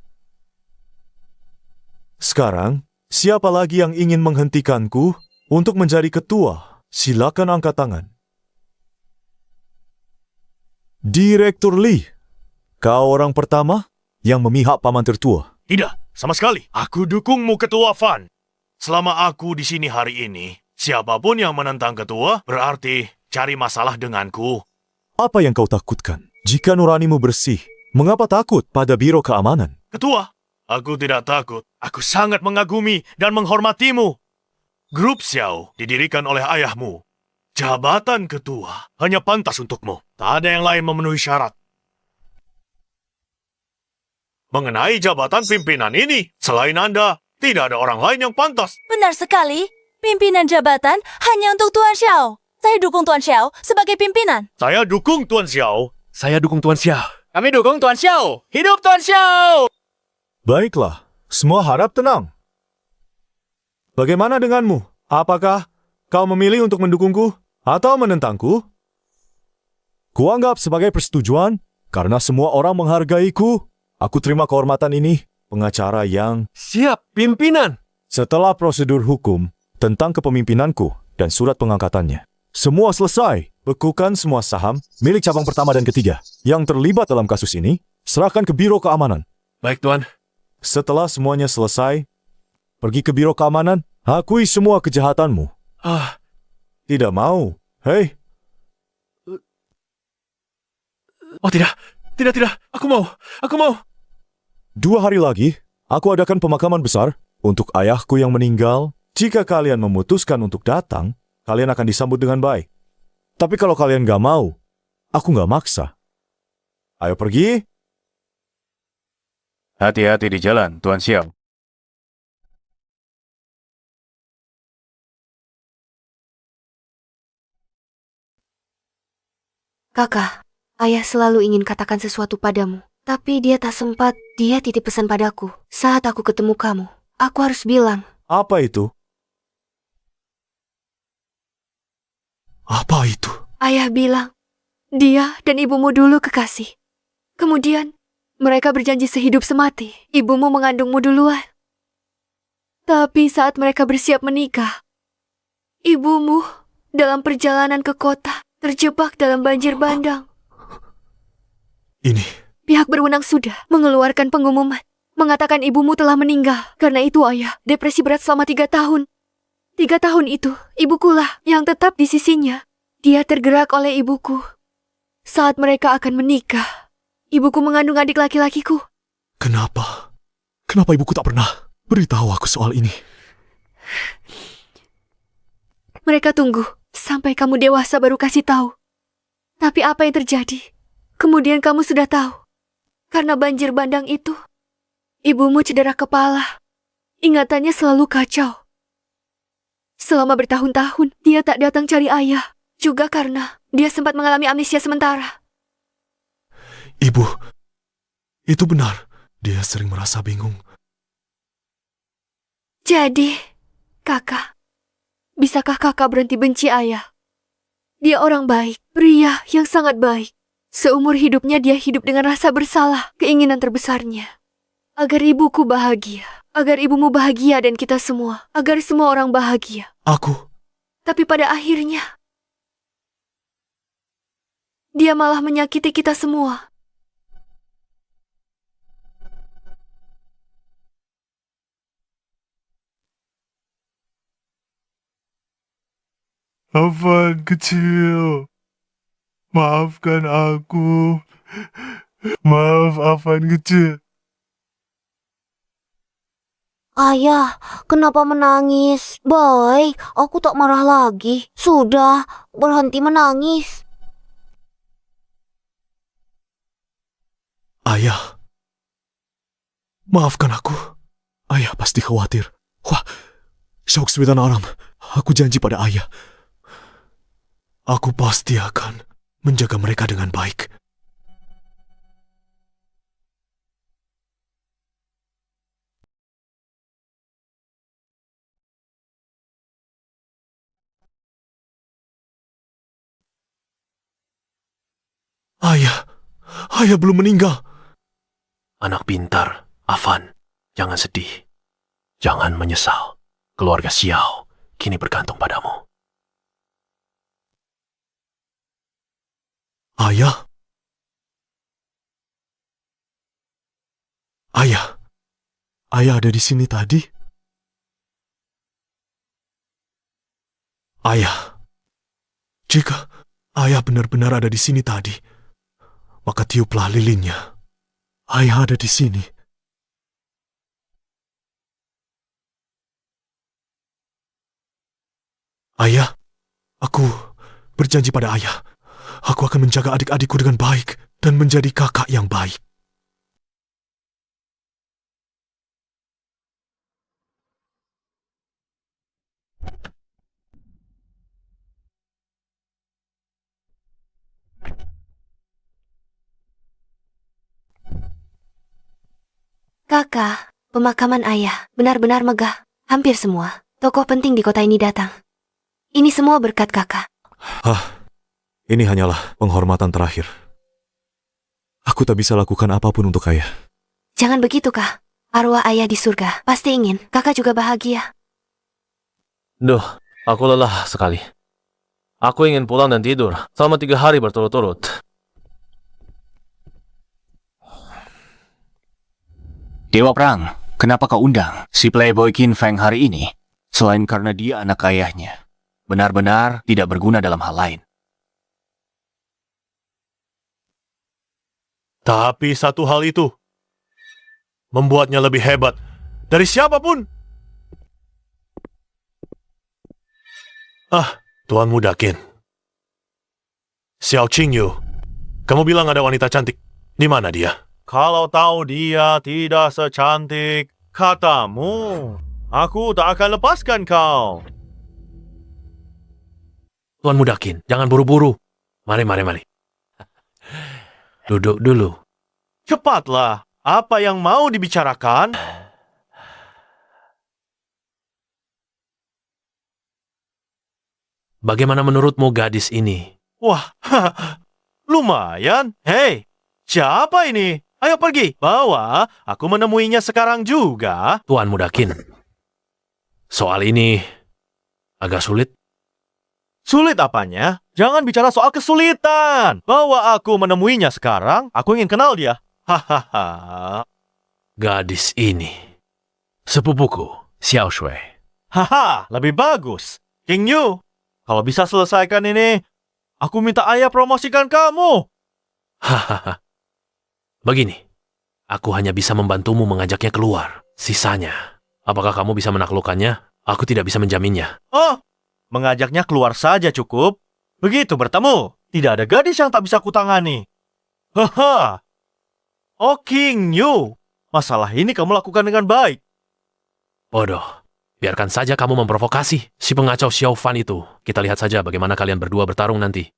[SPEAKER 2] Sekarang, siapa lagi yang ingin menghentikanku untuk menjadi ketua? Silakan angkat tangan. Direktur Li, kau orang pertama yang memihak paman tertua.
[SPEAKER 3] Tidak, sama sekali. Aku dukungmu, Ketua Fan. Selama aku di sini hari ini, siapapun yang menentang ketua berarti cari masalah denganku.
[SPEAKER 2] Apa yang kau takutkan? Jika nuranimu bersih, mengapa takut pada Biro Keamanan?
[SPEAKER 3] Ketua, aku tidak takut. Aku sangat mengagumi dan menghormatimu. Grup Xiao didirikan oleh ayahmu. Jabatan ketua hanya pantas untukmu. Tak ada yang lain memenuhi syarat. Mengenai jabatan pimpinan ini, selain Anda, tidak ada orang lain yang pantas.
[SPEAKER 11] Benar sekali. Pimpinan jabatan hanya untuk Tuan Xiao. Saya dukung Tuan Xiao sebagai pimpinan.
[SPEAKER 3] Saya dukung Tuan Xiao.
[SPEAKER 1] Saya dukung Tuan Xiao.
[SPEAKER 5] Kami dukung Tuan Xiao. Hidup Tuan Xiao!
[SPEAKER 2] Baiklah, semua harap tenang. Bagaimana denganmu? Apakah kau memilih untuk mendukungku atau menentangku? Kuanggap sebagai persetujuan karena semua orang menghargaiku. Aku terima kehormatan ini, pengacara yang...
[SPEAKER 1] Siap, pimpinan.
[SPEAKER 2] Setelah prosedur hukum tentang kepemimpinanku dan surat pengangkatannya, semua selesai. Bekukan semua saham milik cabang pertama dan ketiga yang terlibat dalam kasus ini, serahkan ke Biro Keamanan.
[SPEAKER 1] Baik, Tuan.
[SPEAKER 2] Setelah semuanya selesai, pergi ke Biro Keamanan, akui semua kejahatanmu. Tidak mau. Hei.
[SPEAKER 1] Oh tidak, tidak. Aku mau.
[SPEAKER 2] 2 hari lagi, aku adakan pemakaman besar untuk ayahku yang meninggal. Jika kalian memutuskan untuk datang, kalian akan disambut dengan baik. Tapi kalau kalian gak mau, aku gak maksa. Ayo pergi.
[SPEAKER 12] Hati-hati di jalan, Tuan Xiao.
[SPEAKER 4] Kakak, ayah selalu ingin katakan sesuatu padamu. Tapi dia tak sempat. Dia titip pesan padaku. Saat aku ketemu kamu, aku harus bilang.
[SPEAKER 2] Apa itu? Apa itu?
[SPEAKER 4] Ayah bilang, dia dan ibumu dulu kekasih. Kemudian, mereka berjanji sehidup semati. Ibumu mengandungmu duluan. Tapi saat mereka bersiap menikah, ibumu dalam perjalanan ke kota terjebak dalam banjir bandang.
[SPEAKER 2] Ini,
[SPEAKER 4] Pihak berwenang sudah mengeluarkan pengumuman, mengatakan ibumu telah meninggal. Karena itu ayah depresi berat selama 3 tahun. 3 tahun itu, ibukulah yang tetap di sisinya. Dia tergerak oleh ibuku. Saat mereka akan menikah, ibuku mengandung adik laki-lakiku.
[SPEAKER 2] kenapa? Kenapa ibuku tak pernah beritahu aku soal ini?
[SPEAKER 4] Mereka tunggu sampai kamu dewasa baru kasih tahu. Tapi apa yang terjadi? Kemudian kamu sudah tahu. Karena banjir bandang itu, ibumu cedera kepala. Ingatannya selalu kacau. Selama bertahun-tahun, dia tak datang cari ayah. Juga karena dia sempat mengalami amnesia sementara.
[SPEAKER 2] Ibu, itu benar. Dia sering merasa bingung.
[SPEAKER 4] Jadi, kakak, bisakah kakak berhenti benci ayah? Dia orang baik, pria yang sangat baik. Seumur hidupnya dia hidup dengan rasa bersalah, keinginan terbesarnya. Agar ibuku bahagia, agar ibumu bahagia dan kita semua, agar semua orang bahagia.
[SPEAKER 2] Aku,
[SPEAKER 4] Tapi pada akhirnya, dia malah menyakiti kita semua.
[SPEAKER 14] Afan kecil, maafkan aku. Maaf, Afan kecil.
[SPEAKER 11] Ayah, kenapa menangis? Baik, aku tak marah lagi. Sudah, berhenti menangis.
[SPEAKER 2] ayah. Maafkan aku. Ayah pasti khawatir. Wah, Syok Swedan Aram. Aku janji pada ayah. Aku pasti akan menjaga mereka dengan baik. Ayah belum meninggal.
[SPEAKER 1] Anak pintar, Afan. Jangan sedih. Jangan menyesal. Keluarga Xiao kini bergantung padamu.
[SPEAKER 2] Ayah? Ayah? Ayah ada di sini tadi? Ayah? Jika ayah benar-benar ada di sini tadi, maka tiuplah lilinnya. Ayah ada di sini. Ayah, aku berjanji pada ayah. Aku akan menjaga adik-adikku dengan baik dan menjadi kakak yang baik.
[SPEAKER 4] Kakak, pemakaman ayah benar-benar megah. Hampir semua tokoh penting di kota ini datang. Ini semua berkat kakak.
[SPEAKER 2] Ini hanyalah penghormatan terakhir. Aku tak bisa lakukan apapun untuk ayah.
[SPEAKER 4] Jangan begitu, Kak. Arwah ayah di surga pasti ingin kakak juga bahagia.
[SPEAKER 10] Duh, aku lelah sekali. Aku ingin pulang dan tidur selama 3 hari berturut-turut.
[SPEAKER 12] Dewa Perang, kenapa kau undang si Playboy Qin Feng hari ini? Selain karena dia anak ayahnya, benar-benar tidak berguna dalam hal lain.
[SPEAKER 1] Tapi satu hal itu membuatnya lebih hebat dari siapapun. Tuan Muda Qin. Xiao Qingyu, kamu bilang ada wanita cantik. Di mana dia?
[SPEAKER 5] Kalau tahu dia tidak secantik katamu, aku tak akan lepaskan kau.
[SPEAKER 1] Tuan Muda Qin, jangan buru-buru. Mari. Duduk dulu.
[SPEAKER 5] Cepatlah, apa yang mau dibicarakan?
[SPEAKER 1] Bagaimana menurutmu gadis ini?
[SPEAKER 5] Wah, lumayan. Hei, siapa ini? Ayo pergi, bawa. Aku menemuinya sekarang juga.
[SPEAKER 1] Tuan Muda Qin, Soal ini agak sulit.
[SPEAKER 5] Sulit apanya? Jangan bicara soal kesulitan. Bahwa aku menemuinya sekarang, aku ingin kenal dia. Hahaha.
[SPEAKER 1] Gadis ini. Sepupuku, Xiao Shui.
[SPEAKER 5] Haha, lebih bagus. King Yu, kalau bisa selesaikan ini, aku minta ayah promosikan kamu.
[SPEAKER 1] Hahaha. Begini, aku hanya bisa membantumu mengajaknya keluar. Sisanya, apakah kamu bisa menaklukkannya? Aku tidak bisa menjaminnya.
[SPEAKER 5] Oh, mengajaknya keluar saja cukup. Begitu bertemu, tidak ada gadis yang tak bisa kutangani. Haha. Oh King Yu, masalah ini kamu lakukan dengan baik.
[SPEAKER 1] Bodoh. Biarkan saja kamu memprovokasi si pengacau Xiao Fan itu. Kita lihat saja bagaimana kalian berdua bertarung nanti.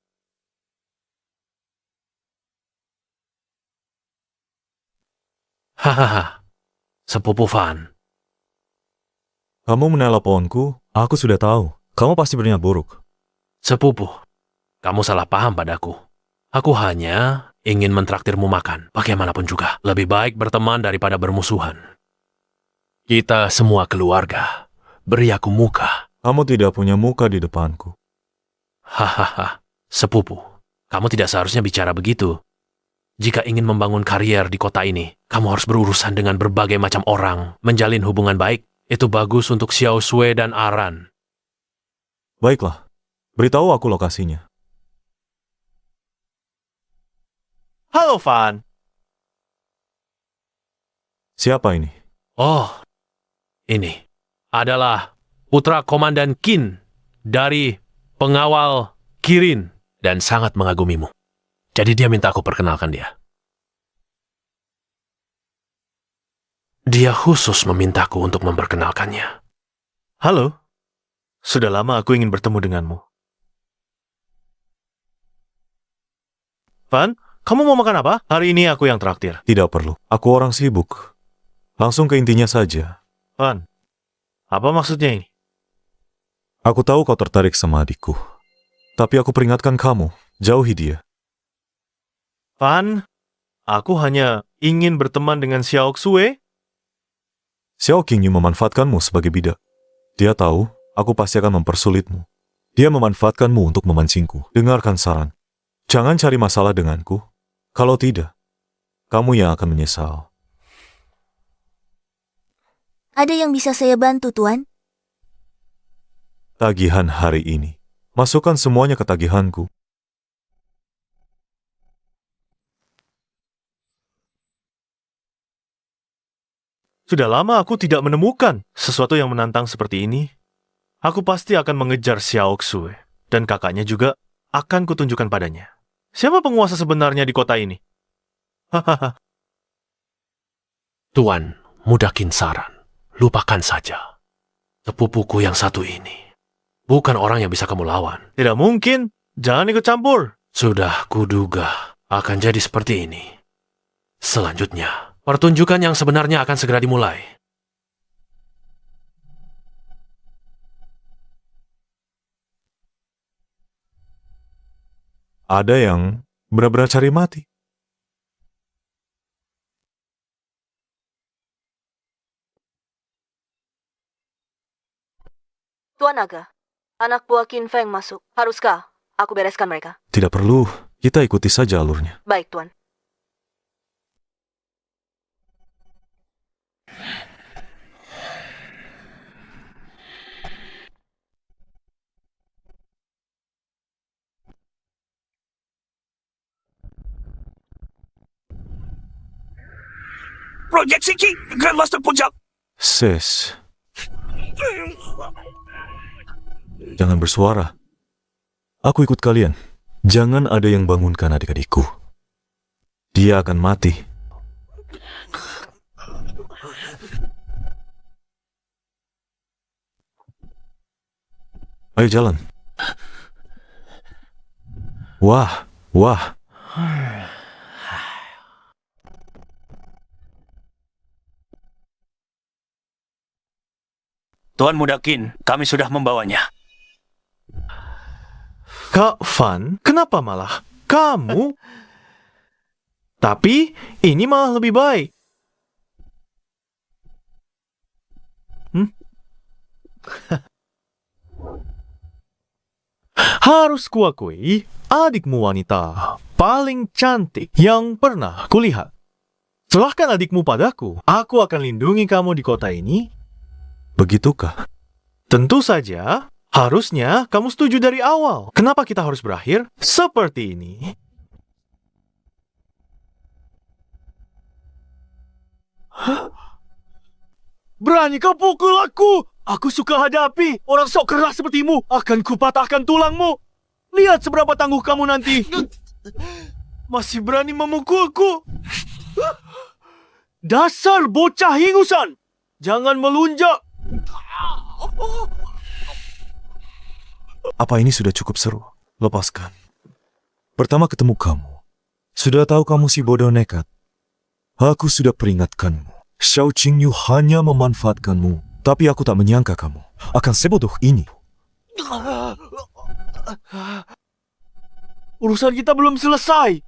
[SPEAKER 1] Hahaha. Sepupu Fan.
[SPEAKER 2] Kamu meneleponku, aku sudah tahu. Kamu pasti berniat buruk.
[SPEAKER 1] Sepupu, kamu salah paham padaku. Aku hanya ingin mentraktirmu makan, bagaimanapun juga. Lebih baik berteman daripada bermusuhan. Kita semua keluarga. Beri aku muka.
[SPEAKER 2] Kamu tidak punya muka di depanku.
[SPEAKER 1] Hahaha, sepupu, kamu tidak seharusnya bicara begitu. Jika ingin membangun karier di kota ini, kamu harus berurusan dengan berbagai macam orang, menjalin hubungan baik. Itu bagus untuk Xiao Shui dan Aran.
[SPEAKER 2] Baiklah, beritahu aku lokasinya.
[SPEAKER 5] Halo, Fan.
[SPEAKER 2] Siapa ini?
[SPEAKER 1] Oh, ini adalah putra Komandan Qin dari pengawal Kirin dan sangat mengagumimu. Jadi dia minta aku perkenalkan dia. Dia khusus memintaku untuk memperkenalkannya.
[SPEAKER 3] Halo, sudah lama aku ingin bertemu denganmu. Van, kamu mau makan apa? Hari ini aku yang traktir.
[SPEAKER 2] Tidak perlu, aku orang sibuk. Langsung ke intinya saja.
[SPEAKER 3] Van, apa maksudnya ini?
[SPEAKER 2] Aku tahu kau tertarik sama adikku. Tapi aku peringatkan kamu, jauhi dia.
[SPEAKER 3] Van, aku hanya ingin berteman dengan Xiao Xue.
[SPEAKER 2] Xiao Qingyu memanfaatkanmu sebagai bidak. Dia tahu, aku pasti akan mempersulitmu. Dia memanfaatkanmu untuk memancingku. Dengarkan saran. Jangan cari masalah denganku. Kalau tidak, kamu yang akan menyesal.
[SPEAKER 11] Ada yang bisa saya bantu, Tuan?
[SPEAKER 2] Tagihan hari ini. Masukkan semuanya ke tagihanku.
[SPEAKER 3] Sudah lama aku tidak menemukan sesuatu yang menantang seperti ini. Aku pasti akan mengejar Xiao Xue, dan kakaknya juga akan kutunjukkan padanya. Siapa penguasa sebenarnya di kota ini? Hahaha.
[SPEAKER 1] Tuan, mudakin saran. Lupakan saja. Sepupuku yang satu ini. Bukan orang yang bisa kamu lawan.
[SPEAKER 3] Tidak mungkin. Jangan ikut campur.
[SPEAKER 1] Sudah kuduga akan jadi seperti ini. Selanjutnya, pertunjukan yang sebenarnya akan segera dimulai.
[SPEAKER 2] Ada yang benar-benar cari mati.
[SPEAKER 9] Tuan Naga, anak buah Qin Feng masuk. Haruskah aku bereskan mereka?
[SPEAKER 2] Tidak perlu, kita ikuti saja alurnya.
[SPEAKER 9] Baik, Tuan.
[SPEAKER 5] Proyeksi Qi, Grandmaster Puncak.
[SPEAKER 2] Sis. Jangan bersuara. Aku ikut kalian. Jangan ada yang bangunkan adik-adikku. Dia akan mati. Ayo jalan. Wah, wah.
[SPEAKER 5] Tuan Muda Qin, kami sudah membawanya.
[SPEAKER 3] Kak Van, kenapa malah kamu? Tapi ini malah lebih baik.
[SPEAKER 5] Harus kuakui, adikmu wanita paling cantik yang pernah kulihat. Serahkan adikmu padaku. Aku akan lindungi kamu di kota ini.
[SPEAKER 2] Begitukah?
[SPEAKER 5] Tentu saja, harusnya kamu setuju dari awal. Kenapa kita harus berakhir seperti ini? Berani kau pukul aku? Aku suka hadapi orang sok keras sepertimu. Akan kupatahkan tulangmu. Lihat seberapa tangguh kamu nanti. Masih berani memukulku? Dasar bocah hingusan. Jangan melunjak.
[SPEAKER 2] Apa ini sudah cukup seru? Lepaskan. Pertama ketemu kamu. Sudah tahu kamu si bodoh nekat. Aku sudah peringatkanmu. Xiao Qingyu hanya memanfaatkanmu. Tapi aku tak menyangka kamu akan sebodoh ini.
[SPEAKER 5] Urusan kita belum selesai.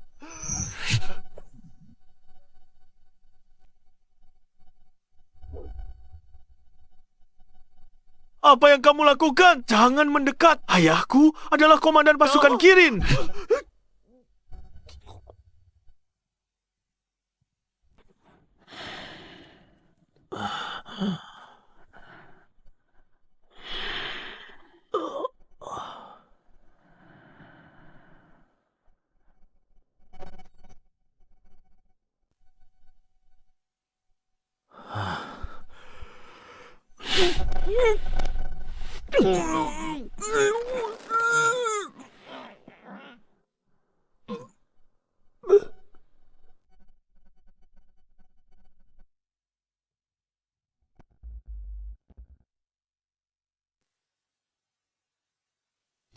[SPEAKER 5] Apa yang kamu lakukan? Jangan mendekat. Ayahku adalah komandan pasukan Kirin.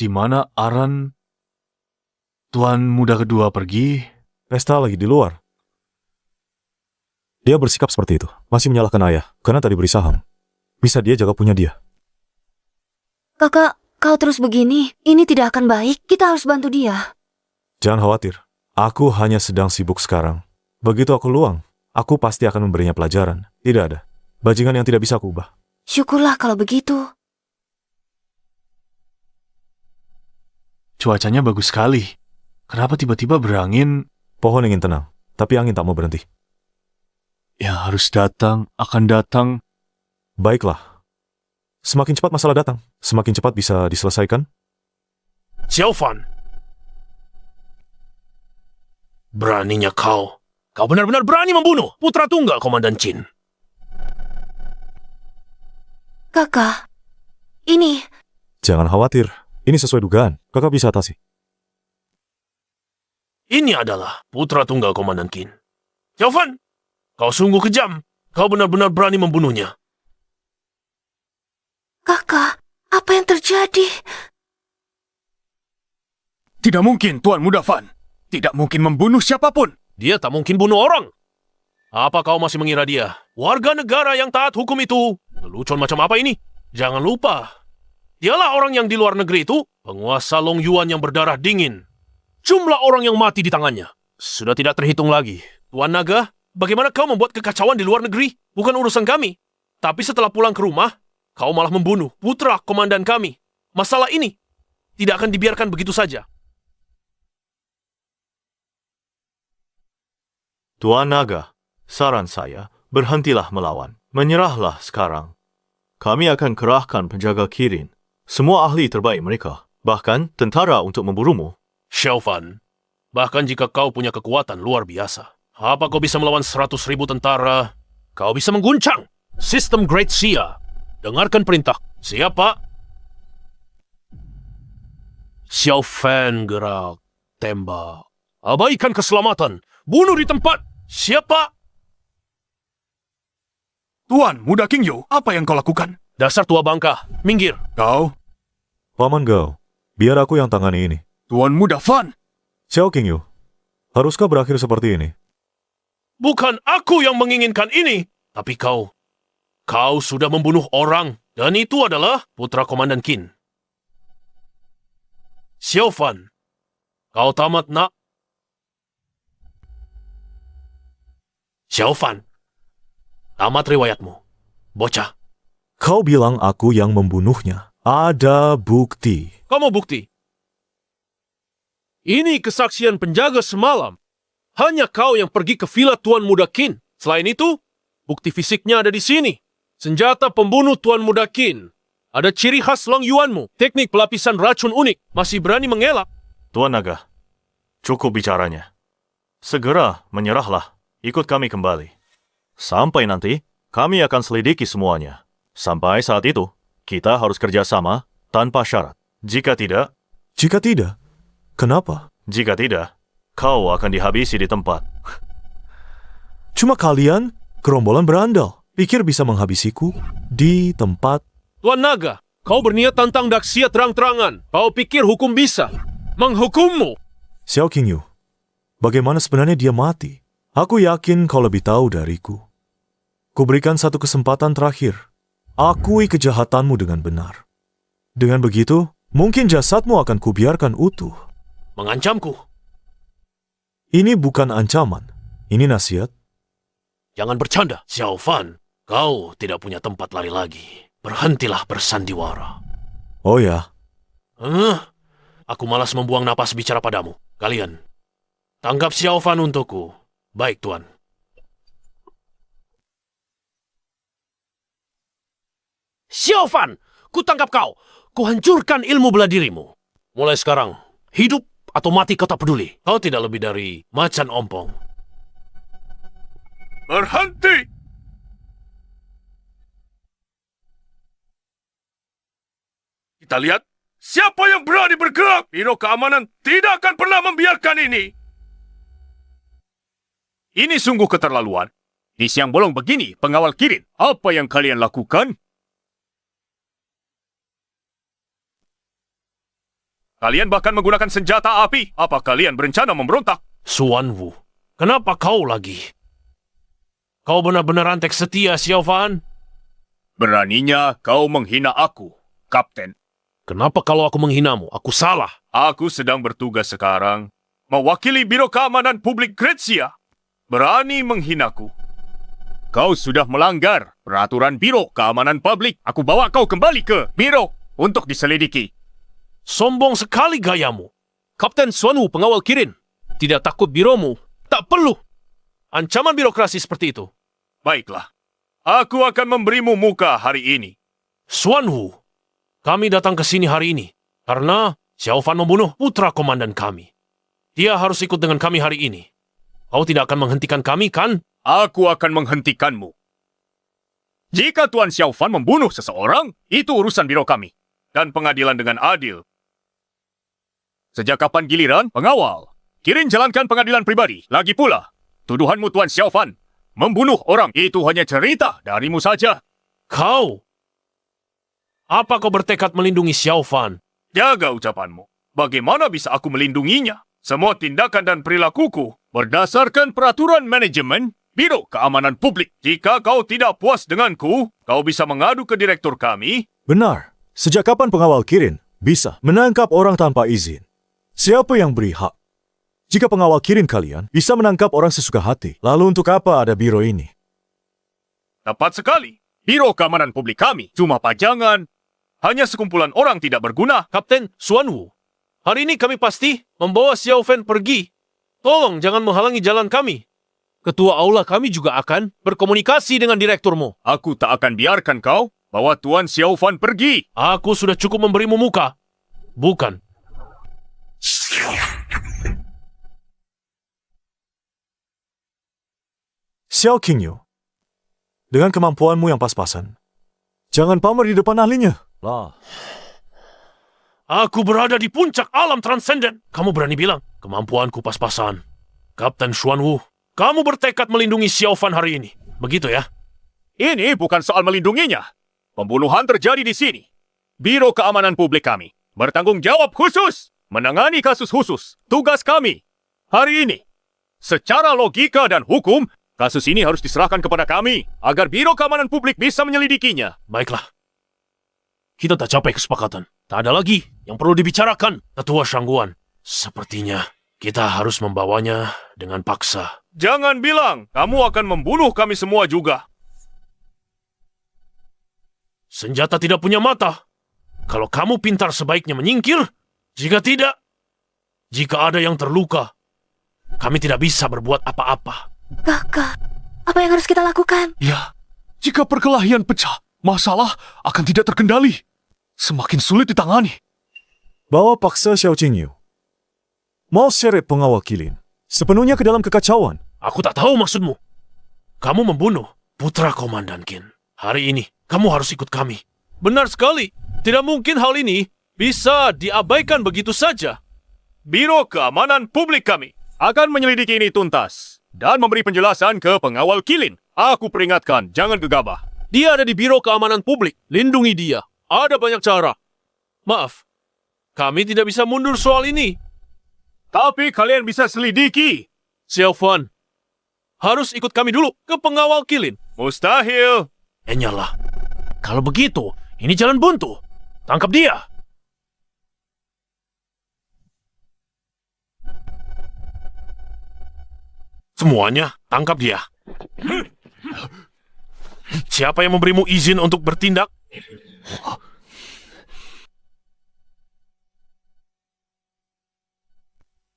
[SPEAKER 2] Di mana Aran Tuan muda kedua pergi? Pesta lagi di luar. Dia bersikap seperti itu. Masih menyalahkan ayah karena tadi beri saham. Bisa dia jaga punya dia.
[SPEAKER 4] Kakak, kau terus begini, ini tidak akan baik. Kita harus bantu dia.
[SPEAKER 2] Jangan khawatir. Aku hanya sedang sibuk sekarang. Begitu aku luang, aku pasti akan memberinya pelajaran. Tidak ada bajingan yang tidak bisa aku ubah.
[SPEAKER 4] Syukurlah kalau begitu.
[SPEAKER 1] Cuacanya bagus sekali. Kenapa tiba-tiba berangin?
[SPEAKER 2] Pohon ingin tenang, tapi angin tak mau berhenti.
[SPEAKER 1] Yang harus datang, akan datang.
[SPEAKER 2] Baiklah. Semakin cepat masalah datang, semakin cepat bisa diselesaikan.
[SPEAKER 1] Xiao Fan. Beraninya kau. Kau benar-benar berani membunuh putra tunggal Komandan Qin.
[SPEAKER 4] Kakak, ini...
[SPEAKER 2] Jangan khawatir. Ini sesuai dugaan. Kakak bisa atasi.
[SPEAKER 1] Ini adalah putra tunggal Komandan Qin. Xiao Fan, kau sungguh kejam. Kau benar-benar berani membunuhnya.
[SPEAKER 4] Kakak, apa yang terjadi?
[SPEAKER 8] Tidak mungkin, Tuan Muda Fan. Tidak mungkin membunuh siapapun.
[SPEAKER 1] Dia tak mungkin bunuh orang. Apa kau masih mengira dia warga negara yang taat hukum itu? Lelucon macam apa ini? Jangan lupa. Dialah orang yang di luar negeri itu, penguasa Long Yuan yang berdarah dingin. Jumlah orang yang mati di tangannya sudah tidak terhitung lagi. Tuan Naga, bagaimana kau membuat kekacauan di luar negeri? Bukan urusan kami. Tapi setelah pulang ke rumah, kau malah membunuh putra komandan kami. Masalah ini tidak akan dibiarkan begitu saja.
[SPEAKER 5] Tuan Naga, saran saya, berhentilah melawan. Menyerahlah sekarang. Kami akan kerahkan penjaga Kirin. Semua ahli terbaik mereka. Bahkan tentara untuk memburumu.
[SPEAKER 1] Xiao Fan, bahkan jika kau punya kekuatan luar biasa, apa kau bisa melawan 100.000 tentara? Kau bisa mengguncang sistem Great Xia. Dengarkan perintah. Siapa? Xiao Fan gerak. Tembak. Abaikan keselamatan. Bunuh di tempat. Siapa?
[SPEAKER 8] Tuan Muda Qingyu, apa yang kau lakukan?
[SPEAKER 1] Dasar tua bangka. Minggir.
[SPEAKER 8] Kau?
[SPEAKER 2] Paman Gao, biar aku yang tangani ini.
[SPEAKER 8] Tuan Muda Fan.
[SPEAKER 2] Xiao Qingyu, haruskah berakhir seperti ini?
[SPEAKER 1] Bukan aku yang menginginkan ini. Tapi kau. Kau sudah membunuh orang. Dan itu adalah putra Komandan Qin. Xiao Fan, kau tamat nak? Xiao Fan, tamat riwayatmu. Bocah.
[SPEAKER 2] Kau bilang aku yang membunuhnya. Ada bukti.
[SPEAKER 1] Kau mau bukti? Ini kesaksian penjaga semalam. Hanya kau yang pergi ke villa Tuan Muda Qin. Selain itu, bukti fisiknya ada di sini. Senjata pembunuh Tuan Muda Qin. Ada ciri khas Long Yuanmu. Teknik pelapisan racun unik. Masih berani mengelak.
[SPEAKER 7] Tuan Naga, cukup bicaranya. Segera menyerahlah. Ikut kami kembali. Sampai nanti, kami akan selidiki semuanya. Sampai saat itu, kita harus kerjasama tanpa syarat. Jika tidak,
[SPEAKER 2] Kenapa?
[SPEAKER 7] jika tidak, kau akan dihabisi di tempat.
[SPEAKER 2] Cuma kalian, gerombolan berandal, pikir bisa menghabisiku di tempat.
[SPEAKER 1] Tuan Naga, kau berniat tantang Daxia terang-terangan. Kau pikir hukum bisa menghukummu?
[SPEAKER 2] Xiao Qingyu, bagaimana sebenarnya dia mati? Aku yakin kau lebih tahu dariku. Kuberikan satu kesempatan terakhir. Akui kejahatanmu dengan benar. Dengan begitu, mungkin jasadmu akan kubiarkan utuh.
[SPEAKER 1] Mengancamku?
[SPEAKER 2] Ini bukan ancaman. Ini nasihat.
[SPEAKER 1] Jangan bercanda, Xiao Fan. Kau tidak punya tempat lari lagi. Berhentilah bersandiwara.
[SPEAKER 2] Oh ya?
[SPEAKER 1] Aku malas membuang napas bicara padamu. Kalian, tangkap Xiao Fan untukku. Baik, Tuan. Xiao Fan, ku tangkap kau. Ku hancurkan ilmu bela dirimu. Mulai sekarang, hidup atau mati kau tak peduli. Kau tidak lebih dari macan ompong.
[SPEAKER 8] Berhenti! Kita lihat siapa yang berani bergerak. Biro Keamanan tidak akan pernah membiarkan ini. Ini sungguh keterlaluan. Di siang bolong begini, pengawal Kirin, apa yang kalian lakukan? Kalian bahkan menggunakan senjata api. Apa kalian berencana memberontak?
[SPEAKER 1] Suan Wu, kenapa kau lagi? Kau benar-benar antek setia, Xiao Fan.
[SPEAKER 8] Beraninya kau menghina aku, Kapten.
[SPEAKER 1] Kenapa kalau aku menghinamu? Aku salah.
[SPEAKER 8] Aku sedang bertugas sekarang, mewakili Biro Keamanan Publik Gretsia. Berani menghinaku. Kau sudah melanggar peraturan Biro Keamanan Publik. Aku bawa kau kembali ke Biro untuk diselidiki.
[SPEAKER 1] Sombong sekali gayamu. Kapten Suan Wu, pengawal Kirin. Tidak takut biromu. Tak perlu. Ancaman birokrasi seperti itu.
[SPEAKER 8] Baiklah. Aku akan memberimu muka hari ini.
[SPEAKER 1] Suan Wu, kami datang ke sini hari ini karena Xiao Fan membunuh putra komandan kami. Dia harus ikut dengan kami hari ini. Kau tidak akan menghentikan kami, kan?
[SPEAKER 8] Aku akan menghentikanmu. Jika Tuan Xiao Fan membunuh seseorang, itu urusan biro kami. Dan pengadilan dengan adil. Sejak kapan giliran? Pengawal. Kirin jalankan pengadilan pribadi. Lagi pula, tuduhanmu Tuan Xiao Fan membunuh orang. Itu hanya cerita darimu saja.
[SPEAKER 1] Kau? Apa kau bertekad melindungi Xiao Fan?
[SPEAKER 8] Jaga ucapanmu. Bagaimana bisa aku melindunginya? Semua tindakan dan perilakuku berdasarkan peraturan manajemen Biro Keamanan Publik. Jika kau tidak puas denganku, kau bisa mengadu ke direktur kami.
[SPEAKER 2] Benar. Sejak kapan pengawal Kirin bisa menangkap orang tanpa izin? Siapa yang beri hak? Jika pengawal Kirin kalian bisa menangkap orang sesuka hati, lalu untuk apa ada biro ini?
[SPEAKER 8] Tepat sekali. Biro Keamanan Publik kami cuma pajangan. Hanya sekumpulan orang tidak berguna.
[SPEAKER 1] Kapten Suan Wu, hari ini kami pasti membawa Xiao Fan pergi. Tolong jangan menghalangi jalan kami. Ketua aula kami juga akan berkomunikasi dengan direkturmu.
[SPEAKER 8] Aku tak akan biarkan kau bawa Tuan Xiao Fan pergi.
[SPEAKER 1] Aku sudah cukup memberimu muka. Bukan.
[SPEAKER 2] Xiao Qingyu, dengan kemampuanmu yang pas-pasan, jangan pamer di depan ahlinya. Lah.
[SPEAKER 1] Aku berada di puncak alam transenden. Kamu berani bilang kemampuanku pas-pasan. Kapten Suan Wu, kamu bertekad melindungi Xiao Fan hari ini. Begitu ya?
[SPEAKER 8] Ini bukan soal melindunginya. Pembunuhan terjadi di sini. Biro Keamanan Publik kami bertanggung jawab khusus menangani kasus khusus. Tugas kami hari ini. Secara logika dan hukum, kasus ini harus diserahkan kepada kami agar Biro Keamanan Publik bisa menyelidikinya.
[SPEAKER 1] Baiklah. Kita tak capai kesepakatan. Tak ada lagi yang perlu dibicarakan, Ketua Shangguan. Sepertinya kita harus membawanya dengan paksa.
[SPEAKER 8] Jangan bilang kamu akan membunuh kami semua juga.
[SPEAKER 1] Senjata tidak punya mata. Kalau kamu pintar sebaiknya menyingkir. Jika tidak, Jika ada yang terluka, kami tidak bisa berbuat apa-apa.
[SPEAKER 9] Kakak, apa yang harus kita lakukan?
[SPEAKER 8] Ya, jika perkelahian pecah, masalah akan tidak terkendali. Semakin sulit ditangani.
[SPEAKER 2] Bawa paksa Xiao Qingyu. Mau seret pengawal kilin sepenuhnya ke dalam kekacauan.
[SPEAKER 1] Aku tak tahu maksudmu. Kamu membunuh putra Komandan Qin. Hari ini, kamu harus ikut kami. Benar sekali. Tidak mungkin hal ini bisa diabaikan begitu saja.
[SPEAKER 8] Biro Keamanan Publik kami akan menyelidiki ini tuntas dan memberi penjelasan ke pengawal kilin. Aku peringatkan, jangan gegabah.
[SPEAKER 1] Dia ada di Biro Keamanan Publik. Lindungi dia. Ada banyak cara. Maaf, kami tidak bisa mundur soal ini.
[SPEAKER 8] Tapi kalian bisa selidiki.
[SPEAKER 1] Xiao Fan, harus ikut kami dulu ke pengawal kilin.
[SPEAKER 8] Mustahil.
[SPEAKER 1] Enyalah. Kalau begitu, ini jalan buntu. Tangkap dia. Semuanya, tangkap dia. Siapa yang memberimu izin untuk bertindak?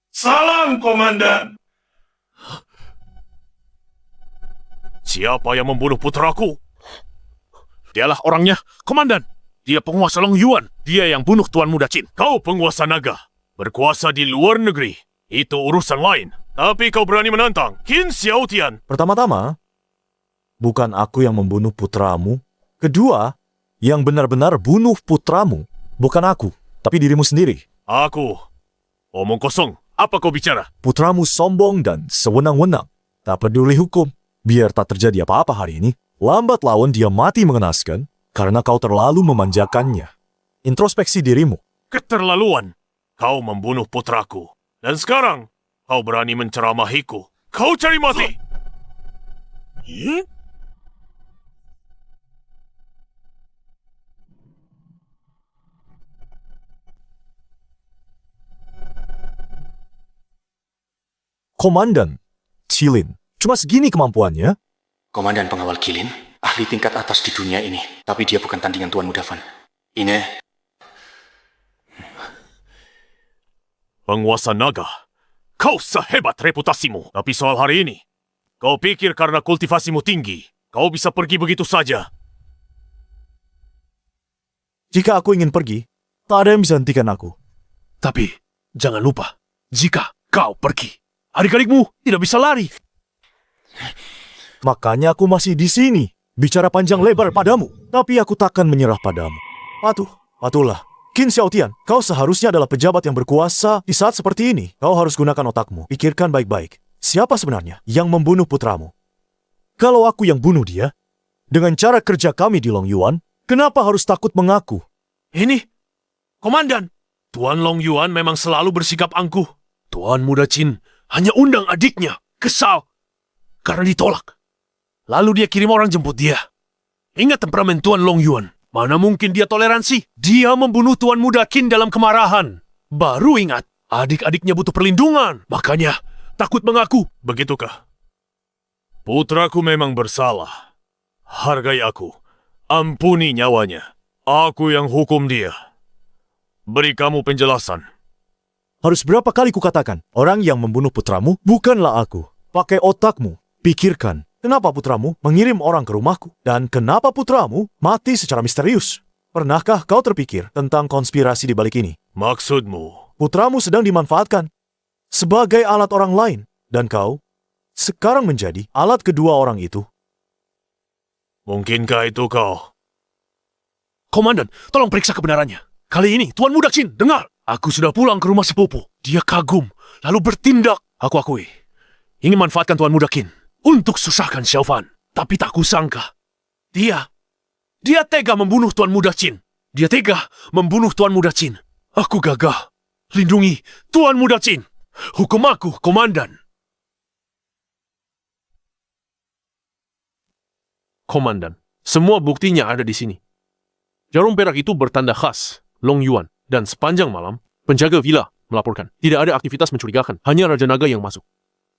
[SPEAKER 6] Salam, Komandan.
[SPEAKER 1] Siapa yang membunuh putraku? Dialah orangnya, Komandan. Dia penguasa Long Yuan. Dia yang bunuh Tuan Muda Qin. Kau penguasa naga. Berkuasa di luar negeri. Itu urusan lain. Tapi kau berani menantang Qin Xiaotian.
[SPEAKER 2] Pertama-tama, bukan aku yang membunuh putramu. Kedua, yang benar-benar bunuh putramu bukan aku, tapi dirimu sendiri.
[SPEAKER 1] Aku. Omong kosong. Apa kau bicara?
[SPEAKER 2] Putramu sombong dan sewenang-wenang. Tak peduli hukum. Biar tak terjadi apa-apa hari ini, lambat laun dia mati mengenaskan karena kau terlalu memanjakannya. Introspeksi dirimu.
[SPEAKER 1] Keterlaluan. Kau membunuh putraku. Dan sekarang, kau berani menceramahiku. Kau cari mati!
[SPEAKER 2] Komandan Qilin. Cuma segini kemampuannya.
[SPEAKER 13] Komandan pengawal kilin, ahli tingkat atas di dunia ini. Tapi dia bukan tandingan Tuan Muda Fan. Ini...
[SPEAKER 1] Penguasa naga. Kau sehebat reputasimu. Tapi soal hari ini, kau pikir karena kultivasimu tinggi, kau bisa pergi begitu saja?
[SPEAKER 2] Jika aku ingin pergi, tak ada yang bisa hentikan aku.
[SPEAKER 1] Tapi, jangan lupa, jika kau pergi, adik-adikmu tidak bisa lari.
[SPEAKER 2] Makanya aku masih di sini, bicara panjang lebar padamu. Tapi aku takkan menyerah padamu. Patuhlah. Qin Xiaotian, kau seharusnya adalah pejabat yang berkuasa di saat seperti ini. Kau harus gunakan otakmu. Pikirkan baik-baik. Siapa sebenarnya yang membunuh putramu? Kalau aku yang bunuh dia, dengan cara kerja kami di Long Yuan, kenapa harus takut mengaku?
[SPEAKER 1] Ini, Komandan, Tuan Long Yuan memang selalu bersikap angkuh. Tuan Muda Qin hanya undang adiknya, kesal, karena ditolak. Lalu dia kirim orang jemput dia. Ingat temperamen Tuan Long Yuan. Mana mungkin dia toleransi? Dia membunuh Tuan Muda Qin dalam kemarahan. Baru ingat, adik-adiknya butuh perlindungan. Makanya, takut mengaku. Begitukah? Putraku memang bersalah. Hargai aku. Ampuni nyawanya. Aku yang hukum dia. Beri kamu penjelasan.
[SPEAKER 2] Harus berapa kali kukatakan, orang yang membunuh putramu bukanlah aku. Pakai otakmu, pikirkan. Kenapa putramu mengirim orang ke rumahku? Dan kenapa putramu mati secara misterius? Pernahkah kau terpikir tentang konspirasi di balik ini?
[SPEAKER 1] Maksudmu?
[SPEAKER 2] Putramu sedang dimanfaatkan sebagai alat orang lain. Dan kau sekarang menjadi alat kedua orang itu.
[SPEAKER 1] Mungkinkah itu kau? Komandan, tolong periksa kebenarannya. Kali ini, Tuan Muda Qin, dengar. Aku sudah pulang ke rumah sepupu. Dia kagum, lalu bertindak. Aku akui, ingin manfaatkan Tuan Muda Qin untuk susahkan Xiao Fan. Tapi tak kusangka. Dia tega membunuh Tuan Muda Qin. Dia tega membunuh Tuan Muda Qin. Aku gagah. Lindungi Tuan Muda Qin. Hukum aku, Komandan. Komandan, semua buktinya ada di sini. Jarum perak itu bertanda khas Long Yuan. Dan sepanjang malam, penjaga villa melaporkan. Tidak ada aktivitas mencurigakan. Hanya Raja Naga yang masuk.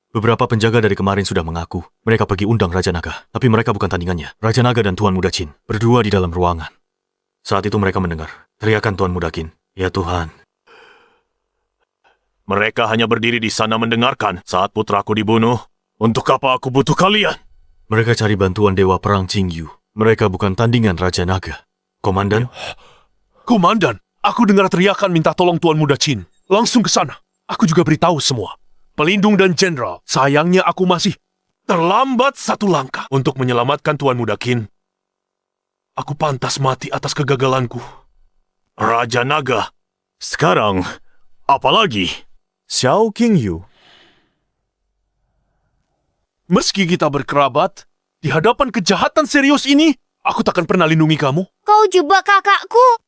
[SPEAKER 7] Beberapa penjaga dari kemarin sudah mengaku mereka pergi undang Raja Naga, tapi mereka bukan tandingannya. Raja Naga dan Tuan Muda Qin berdua di dalam ruangan. Saat itu mereka mendengar teriakan Tuan Muda Qin. Ya Tuhan. Mereka hanya berdiri di sana mendengarkan saat putraku dibunuh. Untuk apa aku butuh kalian? Mereka cari bantuan Dewa Perang Qingyu. Mereka bukan tandingan Raja Naga. Komandan?
[SPEAKER 1] Komandan, aku dengar teriakan minta tolong Tuan Muda Qin. Langsung ke sana. Aku juga beritahu semua. Pelindung dan Jenderal, sayangnya aku masih terlambat satu langkah untuk menyelamatkan Tuan Muda Qin. Aku pantas mati atas kegagalanku.
[SPEAKER 7] Raja Naga. Sekarang, apa lagi?
[SPEAKER 2] Xiao Qingyu.
[SPEAKER 1] Meski kita berkerabat, di hadapan kejahatan serius ini, aku takkan pernah lindungi kamu.
[SPEAKER 4] Kau jebak kakakku.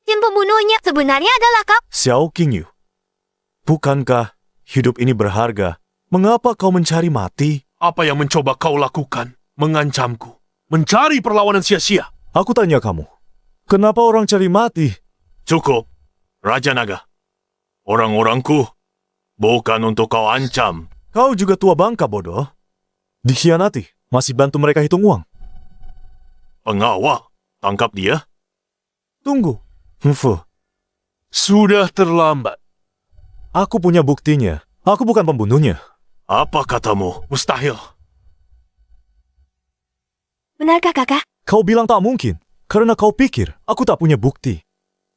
[SPEAKER 4] Tim pembunuhnya sebenarnya adalah kau.
[SPEAKER 2] Xiao Qingyu. Bukankah hidup ini berharga? Mengapa kau mencari mati?
[SPEAKER 1] Apa yang mencoba kau lakukan? Mengancamku. Mencari perlawanan sia-sia.
[SPEAKER 2] Aku tanya kamu, kenapa orang cari mati?
[SPEAKER 7] Cukup, Raja Naga. Orang-orangku bukan untuk kau ancam.
[SPEAKER 2] Kau juga tua bangka, bodoh. Dikhianati, masih bantu mereka hitung uang.
[SPEAKER 7] Pengawal, tangkap dia.
[SPEAKER 2] Tunggu.
[SPEAKER 1] Sudah terlambat.
[SPEAKER 2] Aku punya buktinya. Aku bukan pembunuhnya.
[SPEAKER 7] Apa katamu?
[SPEAKER 1] Mustahil.
[SPEAKER 4] Benarkah kakak?
[SPEAKER 2] Kau bilang tak mungkin, karena kau pikir aku tak punya bukti.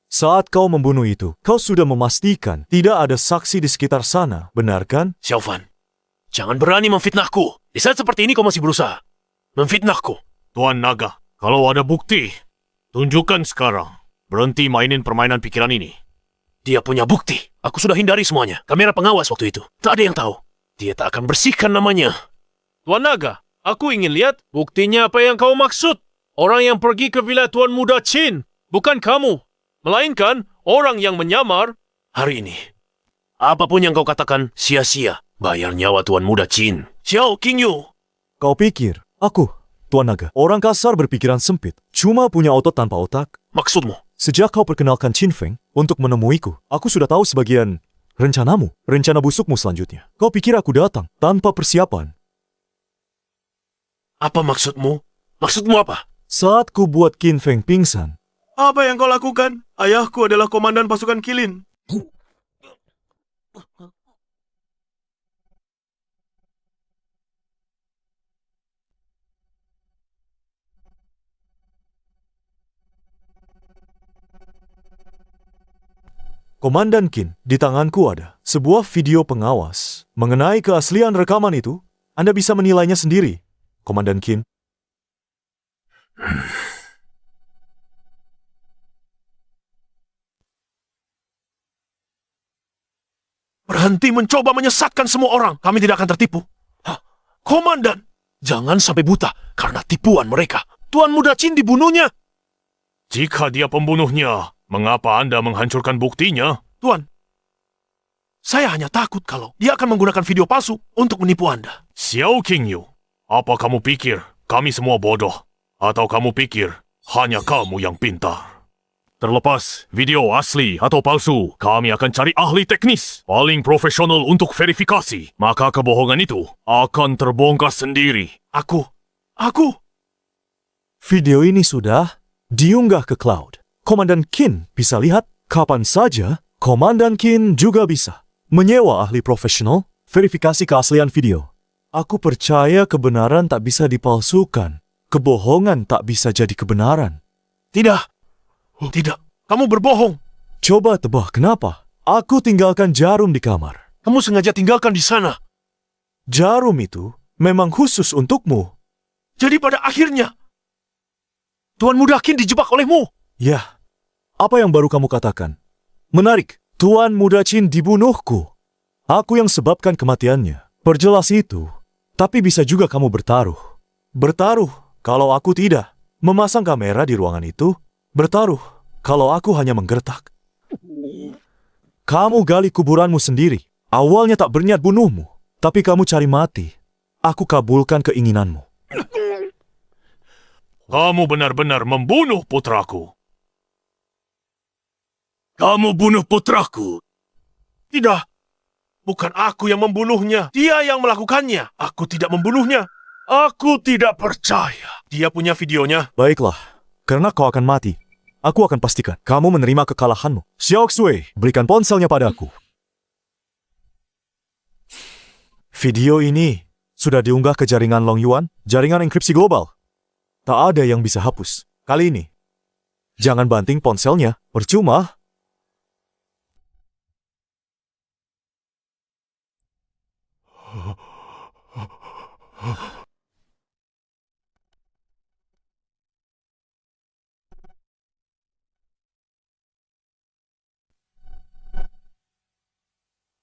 [SPEAKER 2] Saat kau membunuh itu, kau sudah memastikan tidak ada saksi di sekitar sana, benar kan?
[SPEAKER 1] Xiaofan, jangan berani memfitnahku. Di saat seperti ini kau masih berusaha memfitnahku.
[SPEAKER 7] Tuan Naga, kalau ada bukti, tunjukkan sekarang. Berhenti mainin permainan pikiran ini.
[SPEAKER 1] Dia punya bukti. Aku sudah hindari semuanya. Kamera pengawas waktu itu. Tak ada yang tahu. Dia tak akan bersihkan namanya. Tuan Naga, aku ingin lihat buktinya apa yang kau maksud. Orang yang pergi ke villa Tuan Muda Qin, bukan kamu. Melainkan orang yang menyamar hari ini. Apapun yang kau katakan, sia-sia. Bayar nyawa Tuan Muda Qin. Xiao Qingyu.
[SPEAKER 2] Kau pikir, aku, Tuan Naga, orang kasar berpikiran sempit, cuma punya otot tanpa otak?
[SPEAKER 1] Maksudmu?
[SPEAKER 2] Sejak kau perkenalkan Qin Feng untuk menemuiku, aku sudah tahu sebagian rencanamu, rencana busukmu selanjutnya. Kau pikir aku datang tanpa persiapan?
[SPEAKER 1] Apa maksudmu? Maksudmu apa?
[SPEAKER 2] Saat ku buat Qin Feng pingsan.
[SPEAKER 3] Apa yang kau lakukan? Ayahku adalah komandan pasukan Qilin.
[SPEAKER 2] Komandan Qin, di tanganku ada sebuah video pengawas. Mengenai keaslian rekaman itu, Anda bisa menilainya sendiri, Komandan Qin.
[SPEAKER 1] Berhenti mencoba menyesatkan semua orang. Kami tidak akan tertipu. Komandan, jangan sampai buta karena tipuan mereka. Tuan Muda Qin dibunuhnya.
[SPEAKER 7] Jika dia pembunuhnya, mengapa Anda menghancurkan buktinya?
[SPEAKER 1] Tuan, saya hanya takut kalau dia akan menggunakan video palsu untuk menipu Anda.
[SPEAKER 7] Xiao Qingyu, apa kamu pikir kami semua bodoh? Atau kamu pikir hanya kamu yang pintar? Terlepas video asli atau palsu, kami akan cari ahli teknis paling profesional untuk verifikasi. Maka kebohongan itu akan terbongkar sendiri.
[SPEAKER 1] Aku.
[SPEAKER 2] Video ini sudah diunggah ke cloud. Komandan Qin bisa lihat kapan saja. Komandan Qin juga bisa menyewa ahli profesional verifikasi keaslian video. Aku percaya kebenaran tak bisa dipalsukan. Kebohongan tak bisa jadi kebenaran.
[SPEAKER 1] Tidak. Kamu berbohong.
[SPEAKER 2] Coba tebak kenapa? Aku tinggalkan jarum di kamar.
[SPEAKER 1] Kamu sengaja tinggalkan di sana.
[SPEAKER 2] Jarum itu memang khusus untukmu.
[SPEAKER 1] Jadi pada akhirnya, Tuan Muda Qin dijebak olehmu.
[SPEAKER 2] Ya, apa yang baru kamu katakan? Menarik, Tuan Muda Qin dibunuhku. Aku yang sebabkan kematiannya. Perjelas itu, tapi bisa juga kamu bertaruh. Bertaruh kalau aku tidak. Memasang kamera di ruangan itu, bertaruh kalau aku hanya menggertak. Kamu gali kuburanmu sendiri. Awalnya tak berniat bunuhmu, tapi kamu cari mati. Aku kabulkan keinginanmu.
[SPEAKER 7] Kamu benar-benar membunuh putraku. Kamu bunuh putraku.
[SPEAKER 1] Tidak. Bukan aku yang membunuhnya. Dia yang melakukannya. Aku tidak membunuhnya. Aku tidak percaya. Dia punya videonya.
[SPEAKER 2] Baiklah, karena kau akan mati. Aku akan pastikan kamu menerima kekalahanmu. Xiao Xue, berikan ponselnya padaku. Video ini sudah diunggah ke jaringan Long Yuan, jaringan enkripsi global. Tak ada yang bisa hapus. Kali ini, jangan banting ponselnya, percuma.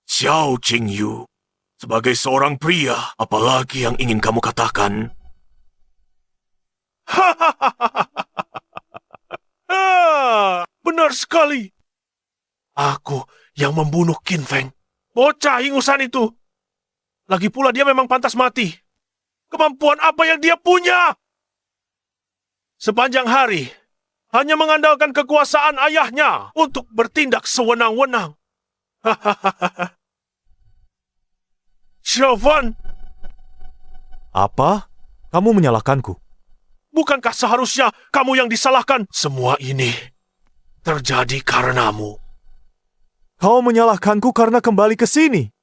[SPEAKER 1] Xiao Qingyu, sebagai seorang pria, apalagi yang ingin kamu katakan? Benar sekali. Aku yang membunuh Qin Feng. Bocah ingusan itu. Lagi pula dia memang pantas mati. Kemampuan apa yang dia punya? Sepanjang hari, hanya mengandalkan kekuasaan ayahnya untuk bertindak sewenang-wenang. Xiaofan,
[SPEAKER 2] Apa? Kamu menyalahkanku?
[SPEAKER 1] bukankah seharusnya kamu yang disalahkan? Semua ini terjadi karenamu.
[SPEAKER 2] Kau menyalahkanku karena kembali ke sini.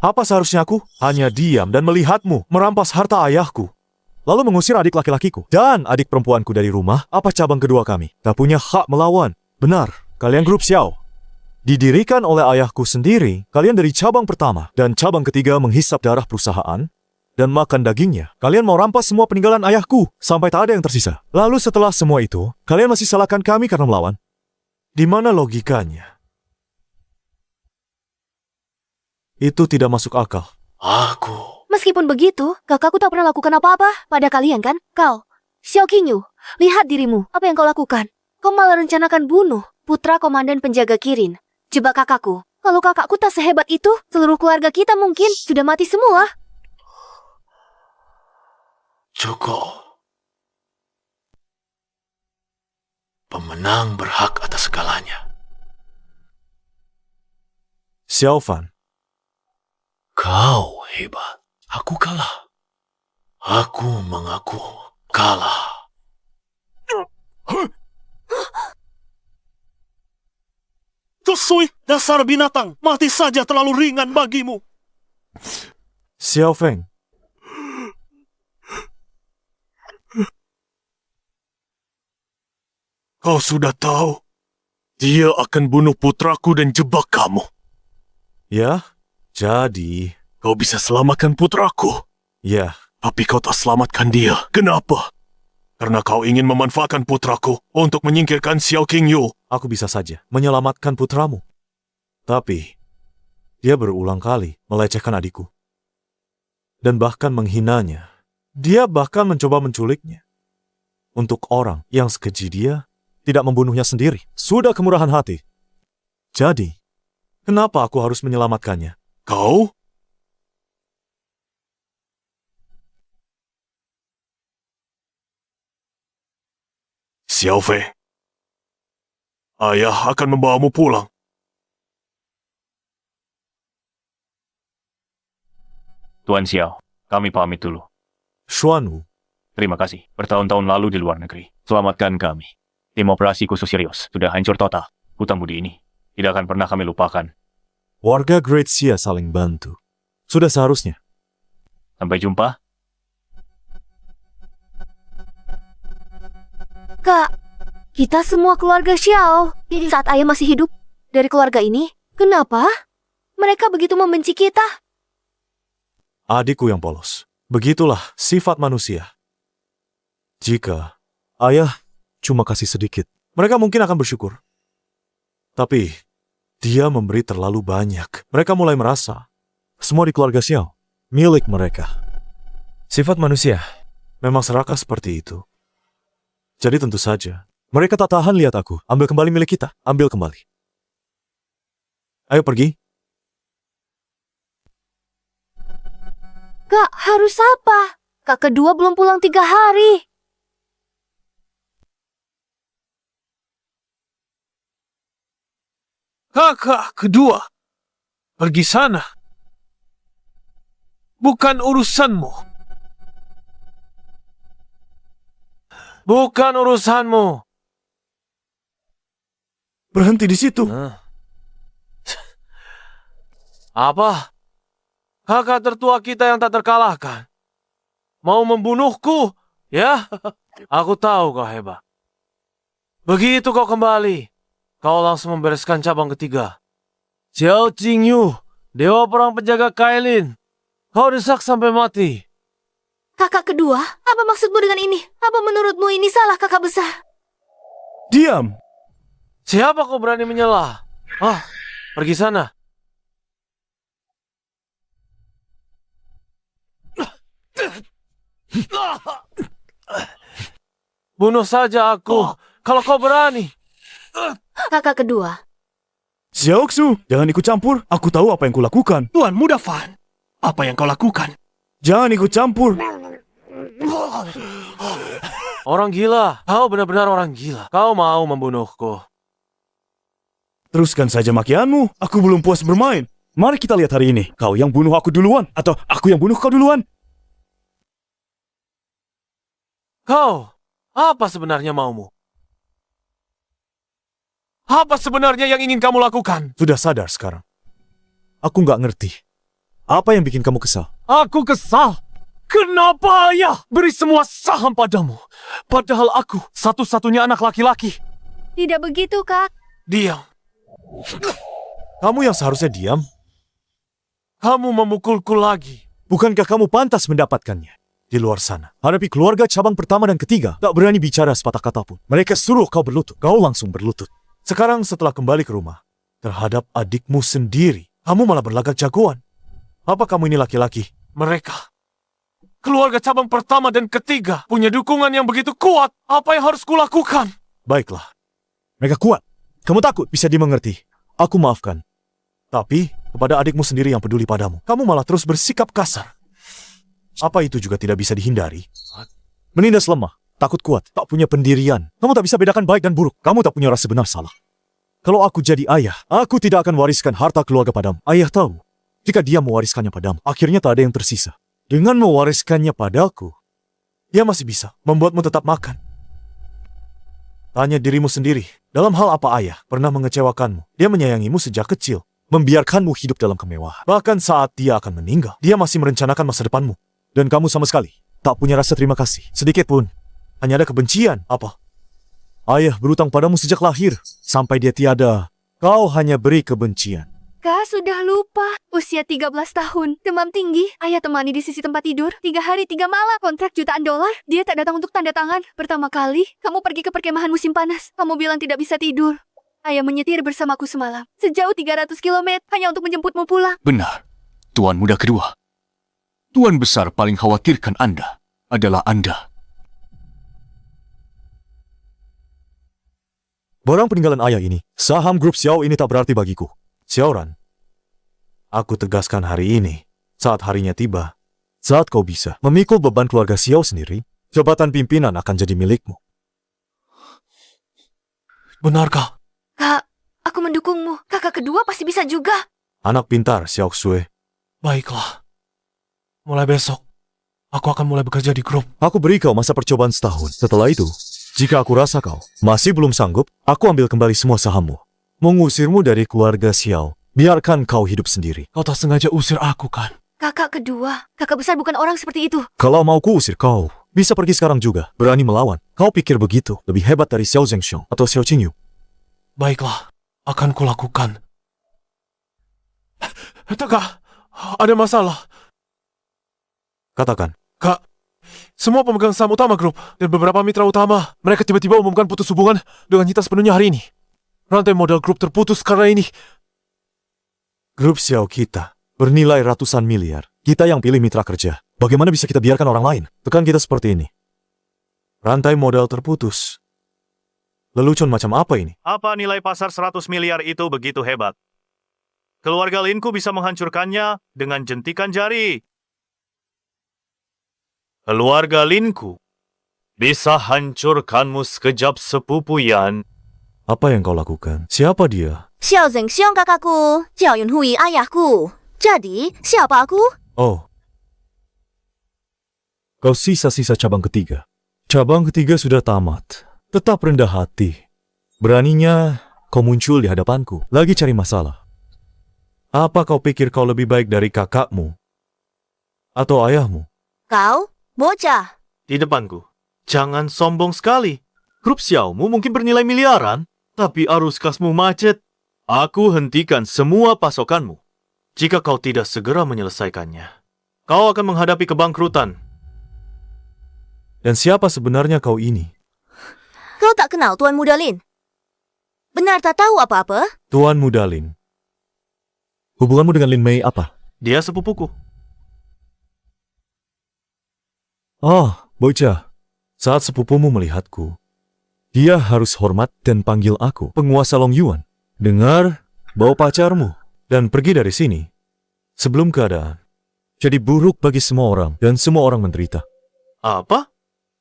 [SPEAKER 2] Apa seharusnya aku? Hanya diam dan melihatmu merampas harta ayahku. Lalu mengusir adik laki-lakiku dan adik perempuanku dari rumah. Apa cabang kedua kami? Tak punya hak melawan. Benar, kalian grup Xiao. Didirikan oleh ayahku sendiri, kalian dari cabang pertama. Dan cabang ketiga menghisap darah perusahaan dan makan dagingnya. Kalian mau rampas semua peninggalan ayahku sampai tak ada yang tersisa. Lalu setelah semua itu, kalian masih salahkan kami karena melawan. Di mana logikanya? Itu tidak masuk akal.
[SPEAKER 4] Meskipun begitu, kakakku tak pernah lakukan apa-apa pada kalian kan? Kau, Xiao Qingyu, lihat dirimu. Apa yang kau lakukan? Kau malah rencanakan bunuh putra komandan penjaga Kirin. Jebak kakakku. Kalau kakakku tak sehebat itu, seluruh keluarga kita mungkin sudah mati semua.
[SPEAKER 1] Cukup. Pemenang berhak atas segalanya.
[SPEAKER 2] Xiaofan,
[SPEAKER 1] Kau hebat. Aku kalah. Aku mengaku kalah.
[SPEAKER 6] Tusui, dasar binatang. Mati saja terlalu ringan bagimu.
[SPEAKER 2] Xiao Feng,
[SPEAKER 1] Kau sudah tahu. Dia akan bunuh putraku dan jebak kamu.
[SPEAKER 2] ya, jadi,
[SPEAKER 1] Kau bisa selamatkan putraku.
[SPEAKER 2] ya,
[SPEAKER 1] Tapi kau tak selamatkan dia. Kenapa? Karena kau ingin memanfaatkan putraku untuk menyingkirkan Xiao Qingyu.
[SPEAKER 2] aku bisa saja menyelamatkan putramu. Tapi, dia berulang kali melecehkan adikku. Dan bahkan menghinanya. Dia bahkan mencoba menculiknya. Untuk orang yang sekeji dia, tidak membunuhnya sendiri. Sudah kemurahan hati. Jadi, kenapa aku harus menyelamatkannya?
[SPEAKER 1] Kau? Xiao Fei, ayah akan membawamu pulang.
[SPEAKER 12] Tuan Xiao, kami pamit dulu.
[SPEAKER 2] Xuanwu,
[SPEAKER 12] Terima kasih. Bertahun-tahun lalu di luar negeri. Selamatkan kami. Tim operasi khusus Sirius sudah hancur total. Hutang budi ini tidak akan pernah kami lupakan.
[SPEAKER 2] warga Great Xia saling bantu. Sudah seharusnya.
[SPEAKER 12] Sampai jumpa.
[SPEAKER 4] Kak, kita semua keluarga Xiao. Saat ayah masih hidup dari keluarga ini, kenapa mereka begitu membenci kita?
[SPEAKER 2] Adikku yang polos. Begitulah sifat manusia. Jika ayah cuma kasih sedikit, mereka mungkin akan bersyukur. Tapi dia memberi terlalu banyak. Mereka mulai merasa semua di keluarga Xiao milik mereka. Sifat manusia memang serakah seperti itu. Jadi tentu saja mereka tak tahan lihat aku. Ambil kembali milik kita. Ambil kembali. Ayo pergi.
[SPEAKER 4] Kak, harus apa? Kak kedua belum pulang 3 hari.
[SPEAKER 1] Kakak kedua, pergi sana. Bukan urusanmu. Bukan urusanmu.
[SPEAKER 2] Berhenti di situ.
[SPEAKER 10] Apa?
[SPEAKER 1] Kakak tertua kita yang tak terkalahkan. Mau membunuhku, ya? Aku tahu kau hebat. Begitu kau kembali, kau langsung membereskan cabang ketiga. Xiao Jingyu, dewa perang penjaga Kailin. Kau desak sampai mati.
[SPEAKER 4] Kakak kedua, apa maksudmu dengan ini? Apa menurutmu ini salah kakak besar?
[SPEAKER 2] Diam!
[SPEAKER 1] Siapa kau berani menyela? Pergi sana. Bunuh saja aku, kalau kau berani.
[SPEAKER 4] Kakak kedua.
[SPEAKER 2] Xiaoxu, jangan ikut campur. Aku tahu apa yang kulakukan.
[SPEAKER 3] Tuan Muda Fan, apa yang kau lakukan?
[SPEAKER 2] Jangan ikut campur.
[SPEAKER 1] Orang gila, kau benar-benar orang gila. Kau mau membunuhku.
[SPEAKER 2] Teruskan saja makianmu. Aku belum puas bermain. Mari kita lihat hari ini. Kau yang bunuh aku duluan, atau aku yang bunuh kau duluan?
[SPEAKER 1] Kau, apa sebenarnya maumu? Apa sebenarnya yang ingin kamu lakukan?
[SPEAKER 2] Sudah sadar sekarang. Aku nggak ngerti. Apa yang bikin kamu kesal?
[SPEAKER 10] Aku kesal. Kenapa ayah beri semua saham padamu? Padahal aku satu-satunya anak laki-laki.
[SPEAKER 4] Tidak begitu, Kak.
[SPEAKER 1] Diam.
[SPEAKER 2] Kamu yang seharusnya diam.
[SPEAKER 1] Kamu memukulku lagi.
[SPEAKER 2] Bukankah kamu pantas mendapatkannya? Di luar sana, hadapi keluarga cabang pertama dan ketiga, tak berani bicara sepatah kata pun. Mereka suruh kau berlutut, kau langsung berlutut. Sekarang setelah kembali ke rumah, terhadap adikmu sendiri, kamu malah berlagak jagoan. Apa kamu ini laki-laki?
[SPEAKER 1] Mereka, keluarga cabang pertama dan ketiga, punya dukungan yang begitu kuat. Apa yang harus kulakukan?
[SPEAKER 2] Baiklah, mereka kuat. Kamu takut bisa dimengerti. Aku maafkan. Tapi, kepada adikmu sendiri yang peduli padamu, kamu malah terus bersikap kasar. Apa itu juga tidak bisa dihindari? Menindas lemah, takut kuat, tak punya pendirian. Kamu tak bisa bedakan baik dan buruk. Kamu tak punya rasa benar salah. Kalau aku jadi ayah, aku tidak akan wariskan harta keluarga padamu. Ayah tahu, jika dia mewariskannya padamu, akhirnya tak ada yang tersisa. Dengan mewariskannya padaku, dia masih bisa membuatmu tetap makan. Tanya dirimu sendiri, dalam hal apa ayah pernah mengecewakanmu? Dia menyayangimu sejak kecil, membiarkanmu hidup dalam kemewahan. Bahkan saat dia akan meninggal, dia masih merencanakan masa depanmu. Dan kamu sama sekali tak punya rasa terima kasih, sedikit pun. Hanya ada kebencian. Apa? Ayah berutang padamu sejak lahir, sampai dia tiada. Kau hanya beri kebencian.
[SPEAKER 4] Kak, sudah lupa. Usia 13 tahun, demam tinggi. Ayah temani di sisi tempat tidur. 3 hari 3 malam, kontrak jutaan dolar. Dia tak datang untuk tanda tangan. Pertama kali, kamu pergi ke perkemahan musim panas. Kamu bilang tidak bisa tidur. Ayah menyetir bersamaku semalam. Sejauh 300 km, hanya untuk menjemputmu pulang.
[SPEAKER 12] Benar, Tuan Muda kedua. Tuan Besar paling khawatirkan Anda adalah Anda.
[SPEAKER 2] Barang peninggalan ayah ini, saham grup Xiao ini tak berarti bagiku. Xiaoran, aku tegaskan hari ini, saat harinya tiba, saat kau bisa memikul beban keluarga Xiao sendiri, jabatan pimpinan akan jadi milikmu.
[SPEAKER 1] Benarkah?
[SPEAKER 4] Kak, aku mendukungmu. Kakak kedua pasti bisa juga.
[SPEAKER 2] Anak pintar, Xiao Xue.
[SPEAKER 1] Baiklah. Mulai besok, aku akan mulai bekerja di grup.
[SPEAKER 2] Aku beri kau masa percobaan setahun. Setelah itu, jika aku rasa kau masih belum sanggup, aku ambil kembali semua sahammu. Mengusirmu dari keluarga Xiao. Biarkan kau hidup sendiri.
[SPEAKER 1] Kau tak sengaja usir aku, kan?
[SPEAKER 4] Kakak kedua, kakak besar bukan orang seperti itu.
[SPEAKER 2] Kalau mau ku usir kau, bisa pergi sekarang juga. Berani melawan. Kau pikir begitu lebih hebat dari Xiao Zhengxiong atau Xiao Qingyu?
[SPEAKER 1] Baiklah, akan kulakukan. Kak, ada masalah.
[SPEAKER 2] Katakan.
[SPEAKER 1] Kak, semua pemegang saham utama grup dan beberapa mitra utama, mereka tiba-tiba umumkan putus hubungan dengan kita sepenuhnya hari ini. Rantai modal grup terputus karena ini.
[SPEAKER 2] Grup Xiao kita bernilai ratusan miliar. Kita yang pilih mitra kerja. Bagaimana bisa kita biarkan orang lain tekan kita seperti ini? Rantai modal terputus. Lelucon macam apa ini?
[SPEAKER 7] Apa nilai pasar 100 miliar itu begitu hebat? Keluarga Linku bisa menghancurkannya dengan jentikan jari. Keluarga Linku bisa hancurkanmu sekejap, sepupu Yan.
[SPEAKER 2] Apa yang kau lakukan? Siapa dia?
[SPEAKER 11] Xiao Zhengxiong kakakku, Xiao Yunhui ayahku. Jadi, siapa aku?
[SPEAKER 2] Oh. Kau sisa-sisa cabang ketiga. Cabang ketiga sudah tamat. Tetap rendah hati. Beraninya kau muncul di hadapanku. Lagi cari masalah. Apa kau pikir kau lebih baik dari kakakmu Atau ayahmu?
[SPEAKER 11] Kau, bocah.
[SPEAKER 5] Di depanku. Jangan sombong sekali. Grup Xiaomu mungkin bernilai miliaran, tapi arus kasmu macet. Aku hentikan semua pasokanmu. Jika kau tidak segera menyelesaikannya, kau akan menghadapi kebangkrutan.
[SPEAKER 2] Dan siapa sebenarnya kau ini?
[SPEAKER 11] Kau tak kenal Tuan Muda Lin? Benar tak tahu apa-apa?
[SPEAKER 2] Tuan Muda Lin. Hubunganmu dengan Lin Mei apa?
[SPEAKER 5] Dia sepupuku.
[SPEAKER 2] Oh, bocah. Saat sepupumu melihatku, dia harus hormat dan panggil aku, penguasa Long Yuan. Dengar, bawa pacarmu, dan pergi dari sini. Sebelum keadaan jadi buruk bagi semua orang, dan semua orang menderita.
[SPEAKER 5] Apa?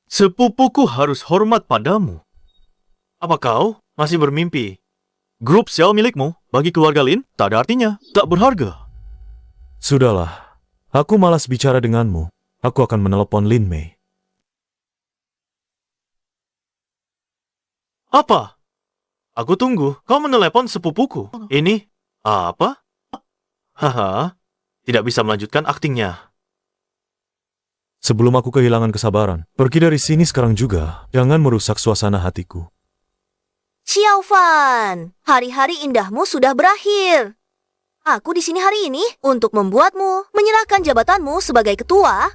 [SPEAKER 5] Sepupuku harus hormat padamu. Apa kau masih bermimpi? Grup Xiao milikmu bagi keluarga Lin tak ada artinya, tak berharga.
[SPEAKER 2] Sudahlah, aku malas bicara denganmu. Aku akan menelepon Lin Mei.
[SPEAKER 5] Apa? Aku tunggu. Kau menelepon sepupuku. Ini apa? Haha, tidak bisa melanjutkan aktingnya.
[SPEAKER 2] Sebelum aku kehilangan kesabaran, pergi dari sini sekarang juga. Jangan merusak suasana hatiku.
[SPEAKER 11] Xiaofan, hari-hari indahmu sudah berakhir. Aku di sini hari ini untuk membuatmu menyerahkan jabatanmu sebagai ketua.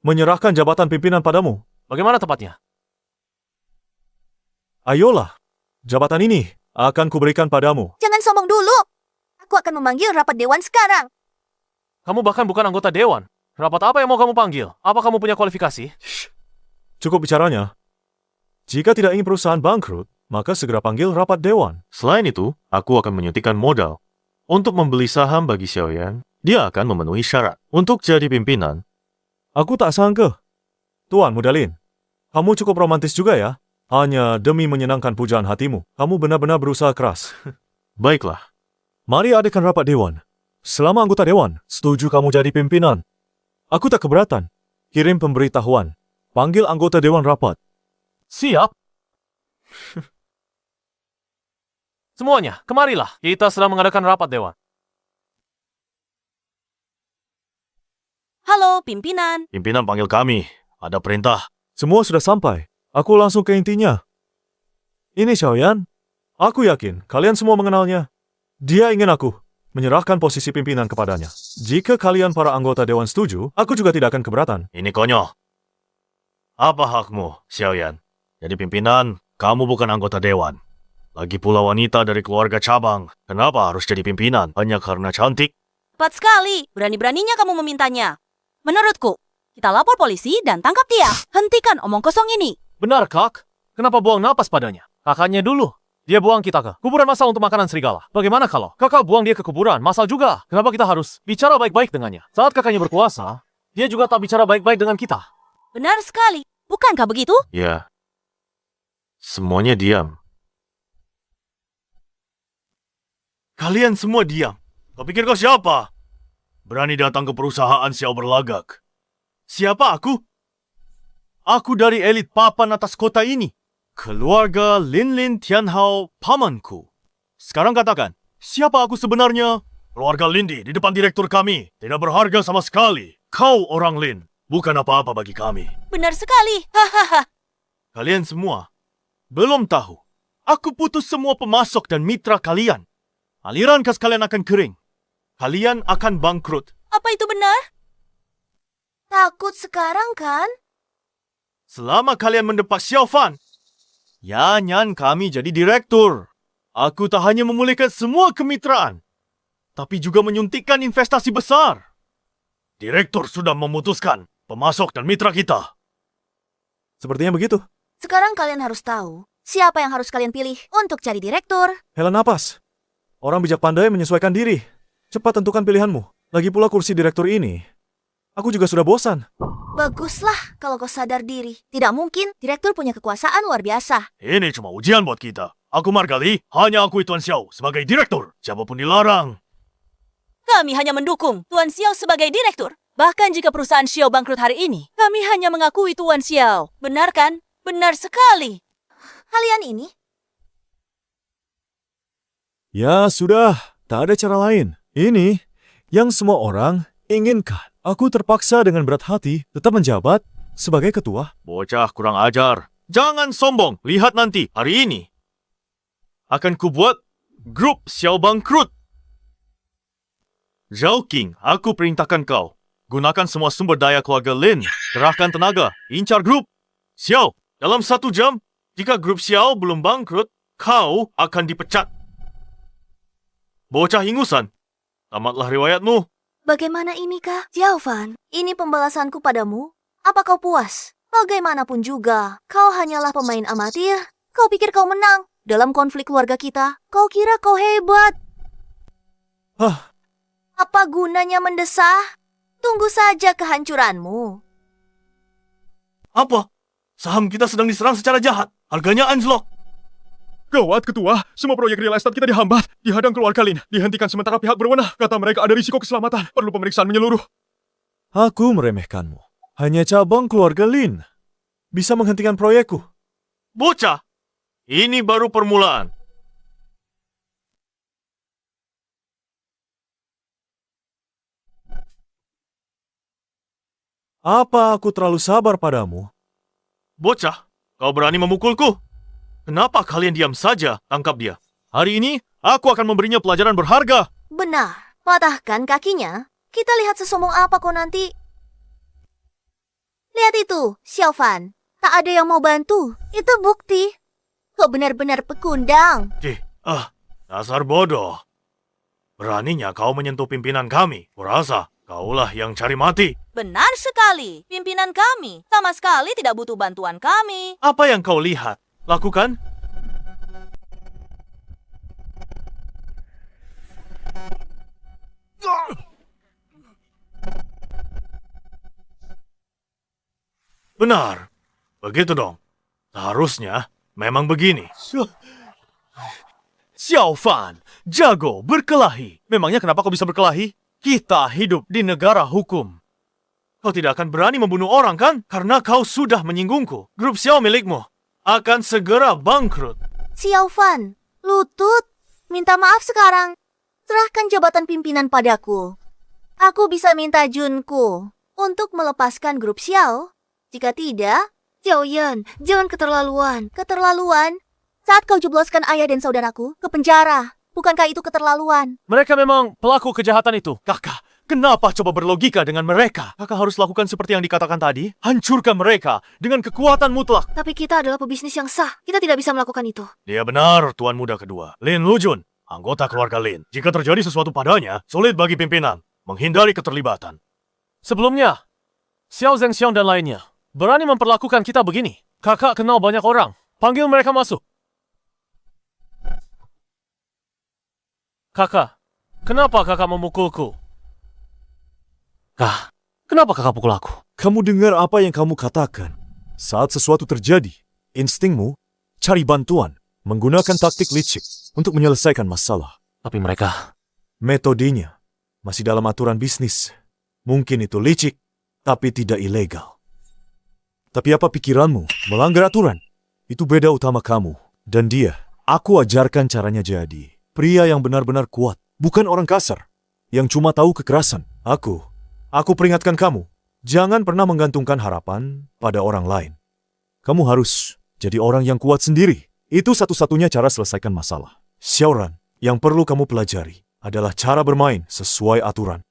[SPEAKER 2] Menyerahkan jabatan pimpinan padamu.
[SPEAKER 1] Bagaimana tepatnya?
[SPEAKER 2] Ayolah, jabatan ini akan kuberikan padamu.
[SPEAKER 11] Jangan sombong dulu. Aku akan memanggil rapat dewan sekarang.
[SPEAKER 1] Kamu bahkan bukan anggota dewan. Rapat apa yang mau kamu panggil? Apa kamu punya kualifikasi?
[SPEAKER 2] Cukup bicaranya. Jika tidak ingin perusahaan bangkrut, maka segera panggil rapat dewan.
[SPEAKER 5] Selain itu, aku akan menyuntikkan modal. Untuk membeli saham bagi Xiaoyan, dia akan memenuhi syarat. Untuk jadi pimpinan,
[SPEAKER 2] aku tak sangka. Tuan Muda Lin, kamu cukup romantis juga ya. Hanya demi menyenangkan pujaan hatimu, kamu benar-benar berusaha keras.
[SPEAKER 5] Baiklah.
[SPEAKER 2] Mari adakan rapat dewan. Selama anggota dewan setuju kamu jadi pimpinan, aku tak keberatan. Kirim pemberitahuan. Panggil anggota dewan rapat.
[SPEAKER 1] Siap. Semuanya, kemarilah. Kita sedang mengadakan rapat dewan.
[SPEAKER 11] Halo, pimpinan.
[SPEAKER 5] Pimpinan panggil kami. Ada perintah.
[SPEAKER 2] Semua sudah sampai. Aku langsung ke intinya. Ini Xiaoyan. Aku yakin kalian semua mengenalnya. Dia ingin aku menyerahkan posisi pimpinan kepadanya. Jika kalian para anggota dewan setuju, aku juga tidak akan keberatan.
[SPEAKER 5] Ini konyol. Apa hakmu, Xiaoyan? Jadi pimpinan, kamu bukan anggota dewan. Lagi pula wanita dari keluarga cabang. Kenapa harus jadi pimpinan? Hanya karena cantik?
[SPEAKER 11] Cepat sekali. Berani-beraninya kamu memintanya. Menurutku, kita lapor polisi dan tangkap dia. Hentikan omong kosong ini.
[SPEAKER 1] Benar, Kak. Kenapa buang napas padanya? Kakaknya dulu. Dia buang kita ke kuburan masal untuk makanan serigala. Bagaimana kalau kakak buang dia ke kuburan masal juga? Kenapa kita harus bicara baik-baik dengannya? Saat kakaknya berkuasa, dia juga tak bicara baik-baik dengan kita.
[SPEAKER 11] Benar sekali. Bukankah begitu?
[SPEAKER 5] Ya. Semuanya diam. Kalian semua diam. Kau pikir kau siapa? Berani datang ke perusahaan Xiao berlagak. Siapa aku? Aku dari elit papan atas kota ini. Keluarga Lin Lin Tianhao pamanku. Sekarang katakan, siapa aku sebenarnya? Keluarga Lindi di depan direktur kami. Tidak berharga sama sekali. Kau orang Lin, bukan apa-apa bagi kami.
[SPEAKER 11] Benar sekali. Hahaha.
[SPEAKER 5] Kalian semua belum tahu. Aku putus semua pemasok dan mitra kalian. Aliran kas kalian akan kering. Kalian akan bangkrut.
[SPEAKER 11] Apa itu benar? Takut sekarang kan?
[SPEAKER 5] Selama kalian mendepak Xiaofan, ya nyan kami jadi direktur. Aku tak hanya memulihkan semua kemitraan, tapi juga menyuntikkan investasi besar. Direktur sudah memutuskan pemasok dan mitra kita.
[SPEAKER 2] Sepertinya begitu.
[SPEAKER 11] Sekarang kalian harus tahu siapa yang harus kalian pilih untuk jadi direktur.
[SPEAKER 2] Hela napas. Orang bijak pandai menyesuaikan diri. Cepat tentukan pilihanmu. Lagi pula kursi direktur ini, aku juga sudah bosan.
[SPEAKER 11] Baguslah kalau kau sadar diri. Tidak mungkin direktur punya kekuasaan luar biasa.
[SPEAKER 5] Ini cuma ujian buat kita. Aku Margali, hanya akui Tuan Xiao sebagai direktur. Siapapun dilarang.
[SPEAKER 9] Kami hanya mendukung Tuan Xiao sebagai direktur. Bahkan jika perusahaan Xiao bangkrut hari ini, kami hanya mengakui Tuan Xiao. Benar kan? Benar sekali.
[SPEAKER 11] Kalian ini?
[SPEAKER 2] Ya sudah, tak ada cara lain. Ini yang semua orang inginkan. Aku terpaksa dengan berat hati tetap menjabat sebagai ketua.
[SPEAKER 7] Bocah kurang ajar. Jangan sombong. Lihat nanti, hari ini. Akan kubuat grup Xiao bangkrut. Zhao King, aku perintahkan kau. Gunakan semua sumber daya keluarga Lin. Kerahkan tenaga. Incar grup. Xiao, dalam 1 jam, jika grup Xiao belum bangkrut, kau akan dipecat. Bocah ingusan, tamatlah riwayatmu.
[SPEAKER 11] Bagaimana ini, Kak? Xiaofan, ini pembalasanku padamu. Apa kau puas? Bagaimanapun juga, kau hanyalah pemain amatir. Kau pikir kau menang dalam konflik keluarga kita? Kau kira kau hebat? Apa gunanya mendesah? Tunggu saja kehancuranmu.
[SPEAKER 6] Apa? Saham kita sedang diserang secara jahat. Harganya anjlok.
[SPEAKER 10] Gawat, Ketua. Semua proyek real estate kita dihambat. Dihadang keluarga Lin. Dihentikan sementara pihak berwenang. Kata mereka ada risiko keselamatan. Perlu pemeriksaan menyeluruh.
[SPEAKER 2] Aku meremehkanmu. Hanya cabang keluarga Lin bisa menghentikan proyekku.
[SPEAKER 7] Bocah, ini baru permulaan.
[SPEAKER 2] Apa aku terlalu sabar padamu?
[SPEAKER 7] Bocah, kau berani memukulku? Kenapa kalian diam saja? Tangkap dia. Hari ini, aku akan memberinya pelajaran berharga.
[SPEAKER 11] Benar, patahkan kakinya. Kita lihat sesombong apa kau nanti. Lihat itu, Xiaofan. Tak ada yang mau bantu. Itu bukti. Kau benar-benar pekundang.
[SPEAKER 7] Dasar bodoh. Beraninya kau menyentuh pimpinan kami. Kurasa kaulah yang cari mati.
[SPEAKER 9] Benar sekali. Pimpinan kami sama sekali tidak butuh bantuan kami.
[SPEAKER 7] Apa yang kau lihat? Lakukan. Benar. Begitu dong. Seharusnya memang begini.
[SPEAKER 5] Xiaofan, jago berkelahi. Memangnya kenapa kau bisa berkelahi? Kita hidup di negara hukum.
[SPEAKER 7] Kau tidak akan berani membunuh orang, kan? Karena kau sudah menyinggungku. Grup Xiao milikmu akan segera bangkrut.
[SPEAKER 11] Xiaofan, lutut. Minta maaf sekarang. Serahkan jabatan pimpinan padaku. Aku bisa minta Junku untuk melepaskan grup Xiao. Jika tidak,
[SPEAKER 4] Xiaoyan, jangan keterlaluan.
[SPEAKER 11] keterlaluan. Saat kau jebloskan ayah dan saudaraku ke penjara. Bukankah itu keterlaluan?
[SPEAKER 10] Mereka memang pelaku kejahatan itu.
[SPEAKER 5] Kakak, kenapa coba berlogika dengan mereka? Kakak harus lakukan seperti yang dikatakan tadi. Hancurkan mereka dengan kekuatan mutlak.
[SPEAKER 4] Tapi kita adalah pebisnis yang sah. Kita tidak bisa melakukan itu.
[SPEAKER 7] Dia benar, Tuan Muda kedua. Lin Lujun, anggota keluarga Lin. Jika terjadi sesuatu padanya, sulit bagi pimpinan menghindari keterlibatan.
[SPEAKER 10] Sebelumnya, Xiao Zhengxiong dan lainnya berani memperlakukan kita begini. Kakak kenal banyak orang. Panggil mereka masuk. Kakak, kenapa kakak memukulku? Kenapa kakak pukul aku?
[SPEAKER 2] Kamu dengar apa yang kamu katakan? Saat sesuatu terjadi, instingmu cari bantuan, menggunakan taktik licik untuk menyelesaikan masalah.
[SPEAKER 1] Tapi mereka...
[SPEAKER 2] Metodenya masih dalam aturan bisnis. Mungkin itu licik, tapi tidak ilegal. Tapi apa pikiranmu melanggar aturan? Itu beda utama kamu dan dia. Aku ajarkan caranya jadi pria yang benar-benar kuat, bukan orang kasar yang cuma tahu kekerasan. Aku peringatkan kamu, jangan pernah menggantungkan harapan pada orang lain. Kamu harus jadi orang yang kuat sendiri. Itu satu-satunya cara selesaikan masalah. Xiaoran, yang perlu kamu pelajari adalah cara bermain sesuai aturan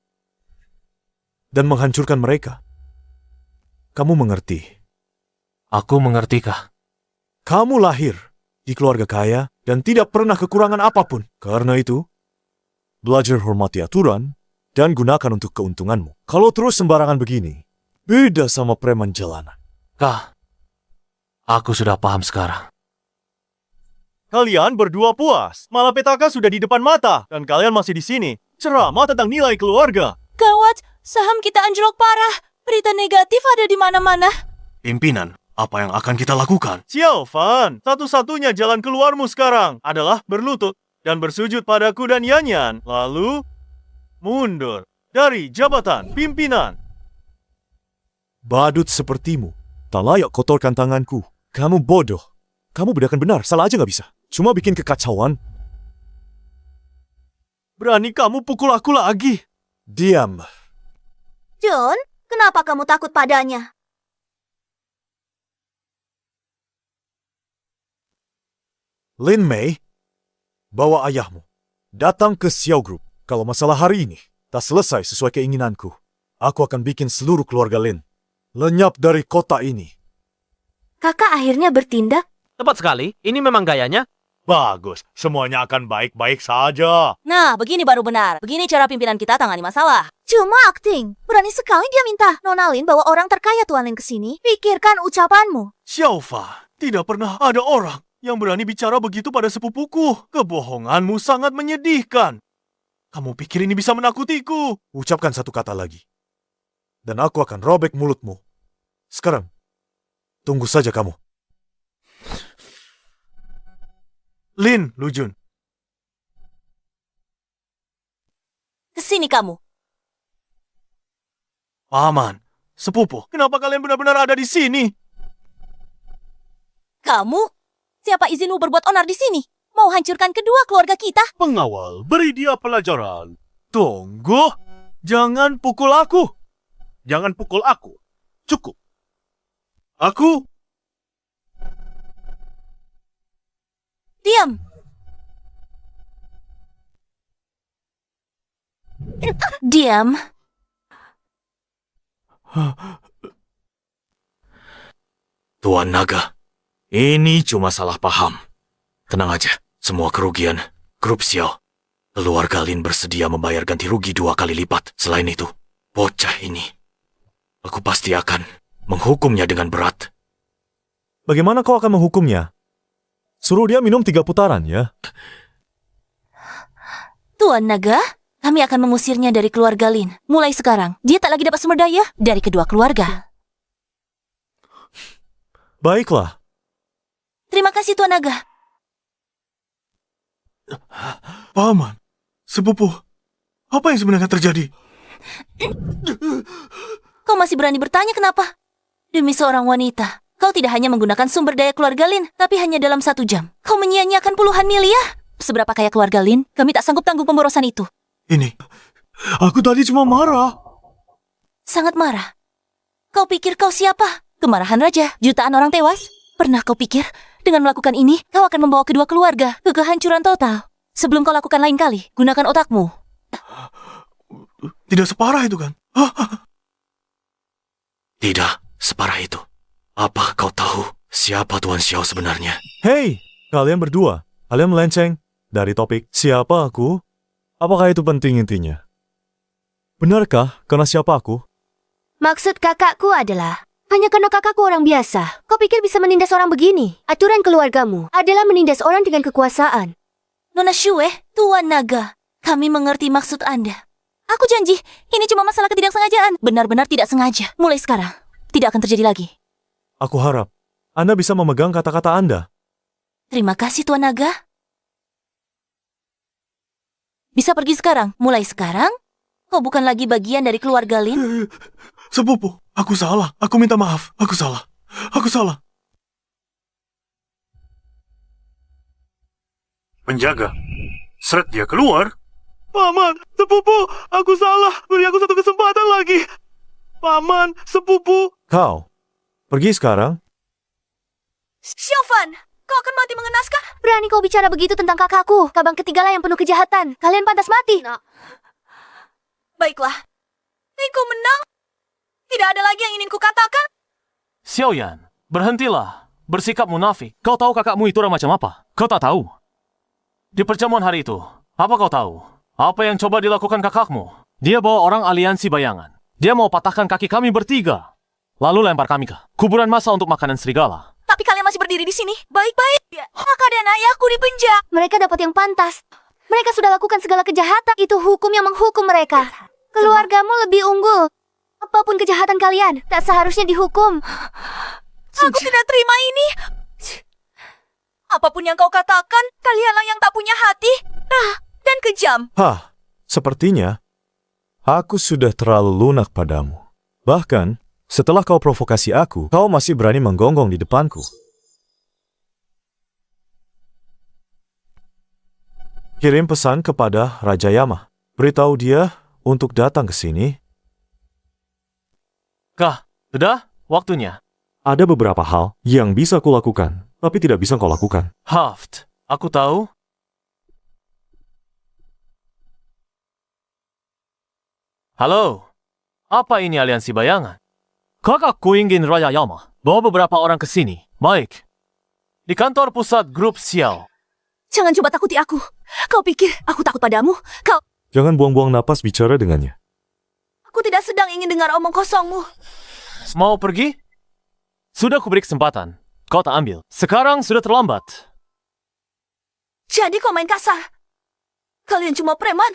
[SPEAKER 2] dan menghancurkan mereka. Kamu mengerti?
[SPEAKER 1] Aku mengerti, Kak.
[SPEAKER 2] Kamu lahir di keluarga kaya dan tidak pernah kekurangan apapun. Karena itu, belajar hormati aturan dan gunakan untuk keuntunganmu. Kalau terus sembarangan begini, beda sama preman jalanan.
[SPEAKER 1] Kak, aku sudah paham sekarang.
[SPEAKER 5] Kalian berdua puas. Malapetaka sudah di depan mata. Dan kalian masih di sini. Ceramah tentang nilai keluarga.
[SPEAKER 9] Gawat, saham kita anjlok parah. Berita negatif ada di mana-mana.
[SPEAKER 7] Pimpinan, apa yang akan kita lakukan? Xiaofan, satu-satunya jalan keluarmu sekarang adalah berlutut dan bersujud padaku dan Yanyan. Lalu, mundur dari jabatan pimpinan.
[SPEAKER 2] Badut sepertimu, tak layak kotorkan tanganku. Kamu bodoh. Kamu bedakan benar, salah aja nggak bisa. Cuma bikin kekacauan.
[SPEAKER 5] Berani kamu pukul aku lagi?
[SPEAKER 2] Diam.
[SPEAKER 11] John, kenapa kamu takut padanya?
[SPEAKER 2] Lin Mei, bawa ayahmu. Datang ke Xiao Group. Kalau masalah hari ini tak selesai sesuai keinginanku, aku akan bikin seluruh keluarga Lin lenyap dari kota ini.
[SPEAKER 11] Kakak akhirnya bertindak.
[SPEAKER 5] Tepat sekali, ini memang gayanya.
[SPEAKER 7] Bagus, semuanya akan baik-baik saja.
[SPEAKER 9] Nah, begini baru benar. Begini cara pimpinan kita tangani masalah.
[SPEAKER 11] Cuma akting. Berani sekali dia minta Nona Lin bawa orang terkaya Tuan Lin ke sini. Pikirkan ucapanmu.
[SPEAKER 3] Xiaofa, tidak pernah ada orang yang berani bicara begitu pada sepupuku. Kebohonganmu sangat menyedihkan. Kamu pikir ini bisa menakutiku?
[SPEAKER 2] Ucapkan satu kata lagi, dan aku akan robek mulutmu. Sekarang, tunggu saja kamu.
[SPEAKER 3] Lin, Lujun.
[SPEAKER 9] Kesini kamu.
[SPEAKER 3] Paman, sepupu, kenapa kalian benar-benar ada di sini?
[SPEAKER 9] Kamu? Siapa izinmu berbuat onar di sini? Mau hancurkan kedua keluarga kita?
[SPEAKER 14] Pengawal, beri dia pelajaran.
[SPEAKER 3] Tunggu, jangan pukul aku.
[SPEAKER 14] Jangan pukul aku. Cukup.
[SPEAKER 3] Aku
[SPEAKER 9] Diam.
[SPEAKER 11] Diam.
[SPEAKER 13] Tuan Naga, ini cuma salah paham. Tenang aja, semua kerugian Grup Xiao, keluarga Lin bersedia membayar ganti rugi 2 kali lipat. Selain itu, bocah ini, aku pasti akan menghukumnya dengan berat.
[SPEAKER 2] Bagaimana kau akan menghukumnya? Suruh dia minum 3 putaran, ya?
[SPEAKER 11] Tuan Naga, kami akan mengusirnya dari keluarga Lin. Mulai sekarang, dia tak lagi dapat sumber daya dari kedua keluarga.
[SPEAKER 2] Baiklah.
[SPEAKER 11] Terima kasih Tuan Naga.
[SPEAKER 3] Paman, sepupu, apa yang sebenarnya terjadi?
[SPEAKER 11] Kau masih berani bertanya kenapa? Demi seorang wanita, kau tidak hanya menggunakan sumber daya keluarga Lin, tapi hanya dalam 1 jam. Kau menyia-nyiakan puluhan miliar. Seberapa kaya keluarga Lin, kami tak sanggup tanggung pemborosan itu.
[SPEAKER 3] Ini, aku tadi cuma marah.
[SPEAKER 11] Sangat marah. Kau pikir kau siapa? Kemarahan raja, jutaan orang tewas. Pernah kau pikir, dengan melakukan ini, kau akan membawa kedua keluarga ke kehancuran total? Sebelum kau lakukan lain kali, gunakan otakmu.
[SPEAKER 3] Tidak separah itu kan?
[SPEAKER 13] Tidak separah itu. Apa kau tahu siapa Tuan Xiao sebenarnya?
[SPEAKER 2] Hei, kalian berdua. Kalian melenceng dari topik siapa aku? Apakah itu penting intinya? Benarkah karena siapa aku?
[SPEAKER 4] Maksud kakakku adalah, hanya karena kakakku orang biasa, kau pikir bisa menindas orang begini? Aturan keluargamu adalah menindas orang dengan kekuasaan.
[SPEAKER 11] Nona Shue, Tuan Naga, kami mengerti maksud Anda. Aku janji, ini cuma masalah ketidaksengajaan. Benar-benar tidak sengaja. Mulai sekarang, tidak akan terjadi lagi.
[SPEAKER 2] Aku harap Anda bisa memegang kata-kata Anda.
[SPEAKER 11] Terima kasih Tuan Naga. Bisa pergi sekarang. Mulai sekarang, kau bukan lagi bagian dari keluarga Lin.
[SPEAKER 3] Sepupu, aku salah. Aku minta maaf. Aku salah. Aku salah.
[SPEAKER 14] Penjaga, seret dia keluar.
[SPEAKER 3] Paman, sepupu, aku salah. Beri aku satu kesempatan lagi. Paman, sepupu.
[SPEAKER 2] Kau, pergi sekarang.
[SPEAKER 4] Xiaofan, kau akan mati mengenaskan. Berani kau bicara begitu tentang kakakku. Kabang ketigalah yang penuh kejahatan. Kalian pantas mati.
[SPEAKER 9] Baiklah. Kau menang. Tidak ada lagi yang ingin kukatakan.
[SPEAKER 10] Xiaoyan, berhentilah. Bersikap munafik. Kau tahu kakakmu itu orang macam apa? Kau tak tahu. Di perjamuan hari itu, apa kau tahu? Apa yang coba dilakukan kakakmu? Dia bawa orang aliansi bayangan. Dia mau patahkan kaki kami bertiga. Lalu lempar kami ke kuburan massa untuk makanan serigala.
[SPEAKER 9] Tapi kalian masih berdiri di sini. Baik-baik. Kakak dan ayahku dipenjara.
[SPEAKER 4] Mereka dapat yang pantas. Mereka sudah lakukan segala kejahatan. Itu hukum yang menghukum mereka. Keluargamu lebih unggul. Apapun kejahatan kalian, tak seharusnya dihukum.
[SPEAKER 9] Aku tidak terima ini. Apapun yang kau katakan, kalianlah yang tak punya hati dan kejam.
[SPEAKER 2] Hah, sepertinya aku sudah terlalu lunak padamu. Bahkan, setelah kau provokasi aku, kau masih berani menggonggong di depanku. Kirim pesan kepada Raja Yama. Beritahu dia untuk datang ke sini.
[SPEAKER 10] Kah, sudah waktunya.
[SPEAKER 2] Ada beberapa hal yang bisa kulakukan, tapi tidak bisa kau lakukan.
[SPEAKER 10] Haft, aku tahu. Halo, apa ini aliansi bayangan? Kakakku ingin Raya Yama bawa beberapa orang ke sini. Baik. Di kantor pusat grup Xiao.
[SPEAKER 9] Jangan coba takuti aku. Kau pikir aku takut padamu?
[SPEAKER 2] Jangan buang-buang napas bicara dengannya.
[SPEAKER 9] Aku tidak sedang ingin dengar omong kosongmu.
[SPEAKER 10] Mau pergi? Sudah kuberi kesempatan. Kau tak ambil. Sekarang sudah terlambat.
[SPEAKER 9] Jadi kau main kasar. Kalian cuma preman.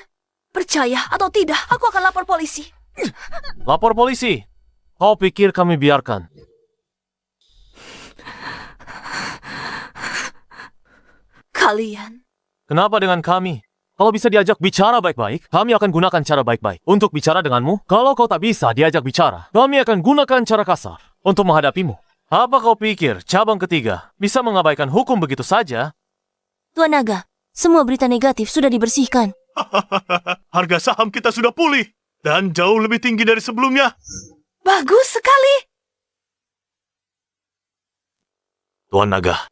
[SPEAKER 9] Percaya atau tidak, aku akan lapor polisi.
[SPEAKER 10] Lapor polisi. Kau pikir kami biarkan?
[SPEAKER 9] Kalian.
[SPEAKER 10] Kenapa dengan kami? Kalau bisa diajak bicara baik-baik, kami akan gunakan cara baik-baik. Untuk bicara denganmu, kalau kau tak bisa diajak bicara, kami akan gunakan cara kasar untuk menghadapimu. Apa kau pikir cabang ketiga bisa mengabaikan hukum begitu saja?
[SPEAKER 11] Tuan Naga, semua berita negatif sudah dibersihkan.
[SPEAKER 14] Harga saham kita sudah pulih dan jauh lebih tinggi dari sebelumnya.
[SPEAKER 9] Bagus sekali.
[SPEAKER 13] Tuan Naga,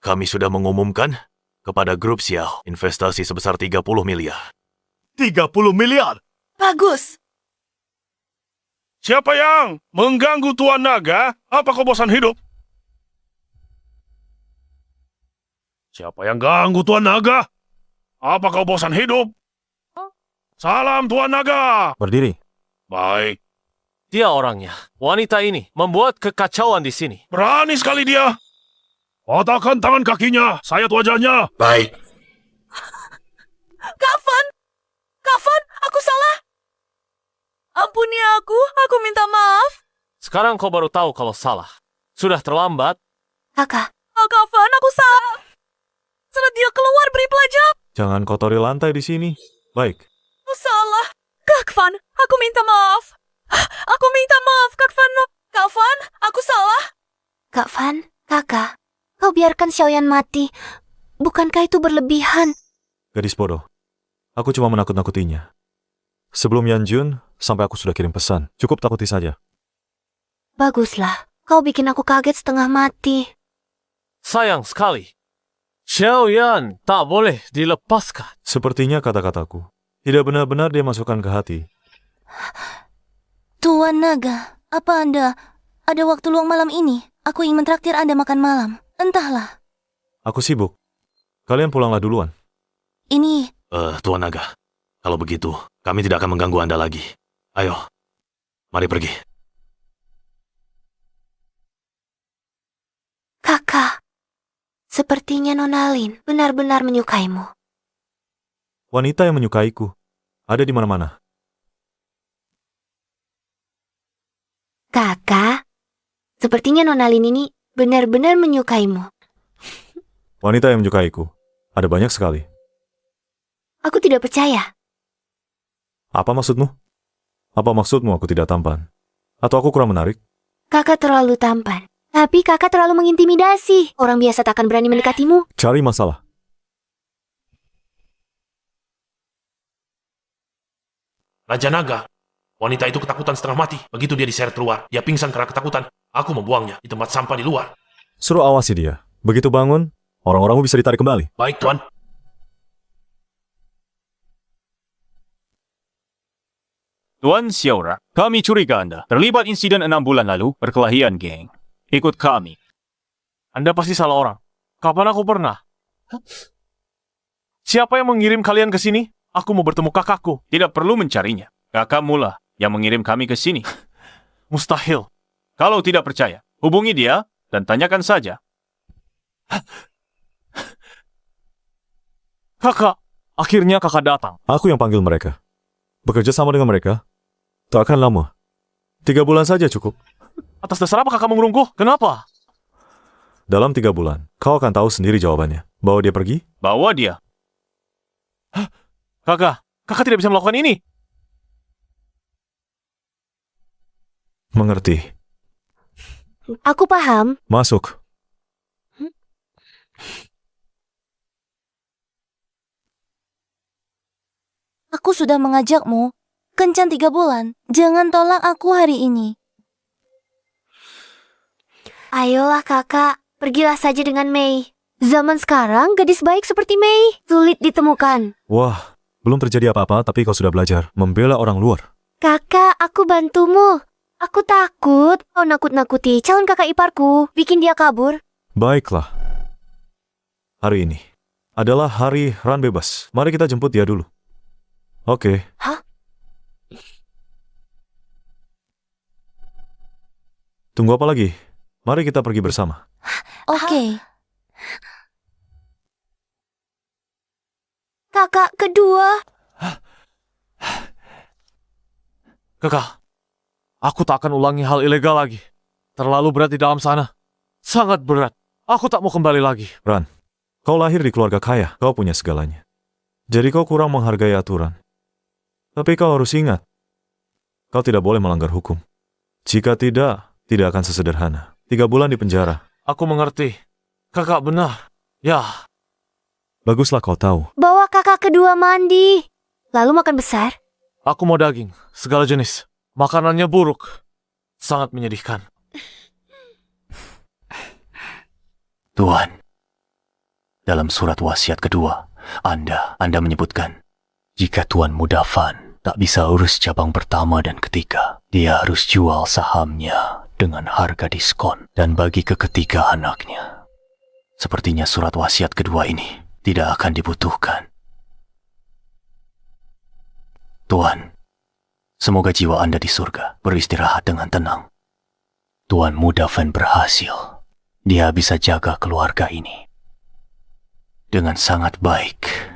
[SPEAKER 13] kami sudah mengumumkan kepada grup Xiao investasi sebesar 30 miliar.
[SPEAKER 14] 30 miliar?
[SPEAKER 9] Bagus.
[SPEAKER 6] Siapa yang mengganggu Tuan Naga? Apa kau bosan hidup?
[SPEAKER 14] Siapa yang ganggu Tuan Naga? Apa kau bosan hidup? Salam Tuan Naga.
[SPEAKER 2] Berdiri.
[SPEAKER 6] Baik.
[SPEAKER 10] Dia orangnya. Wanita ini membuat kekacauan di sini.
[SPEAKER 14] Berani sekali dia. Patahkan tangan kakinya, sayat wajahnya.
[SPEAKER 13] Baik.
[SPEAKER 9] Kafan, aku salah. Ampuni aku minta maaf.
[SPEAKER 10] Sekarang kau baru tahu kalau salah. Sudah terlambat.
[SPEAKER 11] Kakak,
[SPEAKER 9] Kafan, aku salah. Saat dia keluar beri pelajaran.
[SPEAKER 2] Jangan kotori lantai di sini. Baik.
[SPEAKER 9] Aku salah. Kafan, aku minta maaf. Aku minta maaf, Kafan. Kafan, aku salah.
[SPEAKER 11] Kak Fan, kakak, kau biarkan Xiaoyan mati. Bukankah itu berlebihan?
[SPEAKER 2] Gadis bodoh. Aku cuma menakut-nakutinya. Sebelum Yanjun, sampai aku sudah kirim pesan. Cukup takuti saja.
[SPEAKER 11] Baguslah, kau bikin aku kaget setengah mati.
[SPEAKER 10] Sayang sekali. Xiaoyan tak boleh dilepaskan.
[SPEAKER 2] Sepertinya kata-kataku tidak benar-benar dia masukkan ke hati.
[SPEAKER 11] Tuan Naga, apa Anda ada waktu luang malam ini? Aku ingin mentraktir Anda makan malam. Entahlah.
[SPEAKER 2] Aku sibuk. Kalian pulanglah duluan.
[SPEAKER 11] Ini...
[SPEAKER 13] Tuan Naga, kalau begitu, kami tidak akan mengganggu Anda lagi. Ayo, mari pergi.
[SPEAKER 11] Kakak, sepertinya Nona Lin benar-benar menyukaimu.
[SPEAKER 2] Wanita yang menyukaiku ada di mana-mana.
[SPEAKER 11] Kakak, sepertinya Nona Lin ini benar-benar menyukaimu.
[SPEAKER 2] Wanita yang menyukaiku ada banyak sekali.
[SPEAKER 11] Aku tidak percaya.
[SPEAKER 2] Apa maksudmu? Apa maksudmu aku tidak tampan? Atau aku kurang menarik?
[SPEAKER 11] Kakak terlalu tampan. Tapi kakak terlalu mengintimidasi. Orang biasa tak akan berani mendekatimu.
[SPEAKER 2] Cari masalah.
[SPEAKER 1] Raja Naga. Wanita itu ketakutan setengah mati. Begitu dia diseret keluar, dia pingsan karena ketakutan. Aku membuangnya di tempat sampah di luar.
[SPEAKER 2] Suruh awasi dia. Begitu bangun, orang-orangmu bisa ditarik kembali.
[SPEAKER 1] Baik, Tuan.
[SPEAKER 12] Tuan Xiaora, kami curiga Anda terlibat insiden 6 bulan lalu perkelahian geng. Ikut kami.
[SPEAKER 10] Anda pasti salah orang. Kapan aku pernah? Siapa yang mengirim kalian ke sini? Aku mau bertemu kakakku.
[SPEAKER 12] Tidak perlu mencarinya. Kakakmu lah yang mengirim kami ke sini.
[SPEAKER 10] Mustahil.
[SPEAKER 12] Kalau tidak percaya, hubungi dia dan tanyakan saja.
[SPEAKER 10] Kakak, akhirnya kakak datang.
[SPEAKER 2] Aku yang panggil mereka. Bekerja sama dengan mereka tak akan lama. 3 bulan saja cukup.
[SPEAKER 10] Atas dasar apa kakak mengurungku? Kenapa?
[SPEAKER 2] Dalam 3 bulan, kau akan tahu sendiri jawabannya. Bawa dia pergi?
[SPEAKER 12] Bawa dia.
[SPEAKER 10] Kakak tidak bisa melakukan ini.
[SPEAKER 2] Mengerti.
[SPEAKER 11] Aku paham.
[SPEAKER 2] Masuk.
[SPEAKER 11] Aku sudah mengajakmu Kencan 3 bulan. Jangan tolak aku hari ini.
[SPEAKER 4] Ayolah kakak, pergilah saja dengan Mei. Zaman sekarang gadis baik seperti Mei sulit ditemukan.
[SPEAKER 2] Wah, belum terjadi apa-apa tapi kau sudah belajar membela orang luar.
[SPEAKER 4] Kakak, aku bantumu. Aku takut kau nakut-nakuti calon kakak iparku, bikin dia kabur.
[SPEAKER 2] Baiklah. Hari ini adalah hari Ran bebas. Mari kita jemput dia dulu. Oke.
[SPEAKER 4] Hah?
[SPEAKER 2] Tunggu apa lagi? Mari kita pergi bersama.
[SPEAKER 11] Oke.
[SPEAKER 4] Kakak kedua.
[SPEAKER 10] Kakak, aku tak akan ulangi hal ilegal lagi. Terlalu berat di dalam sana. Sangat berat. Aku tak mau kembali lagi.
[SPEAKER 2] Ran, kau lahir di keluarga kaya. Kau punya segalanya. Jadi kau kurang menghargai aturan. Tapi kau harus ingat, kau tidak boleh melanggar hukum. Jika tidak akan sesederhana 3 bulan di penjara.
[SPEAKER 10] Aku mengerti. Kakak benar. Ya.
[SPEAKER 2] Baguslah kau tahu.
[SPEAKER 4] Bawa kakak kedua mandi. Lalu makan besar.
[SPEAKER 10] Aku mau daging. Segala jenis. Makanannya buruk. Sangat menyedihkan.
[SPEAKER 12] Tuan, dalam surat wasiat kedua, Anda menyebutkan, jika Tuan Mudafan tak bisa urus cabang pertama dan ketiga, dia harus jual sahamnya dengan harga diskon dan bagi ke ketiga anaknya. Sepertinya surat wasiat kedua ini tidak akan dibutuhkan. Tuan, semoga jiwa Anda di surga beristirahat dengan tenang. Tuan Mudafan berhasil. Dia bisa jaga keluarga ini dengan sangat baik.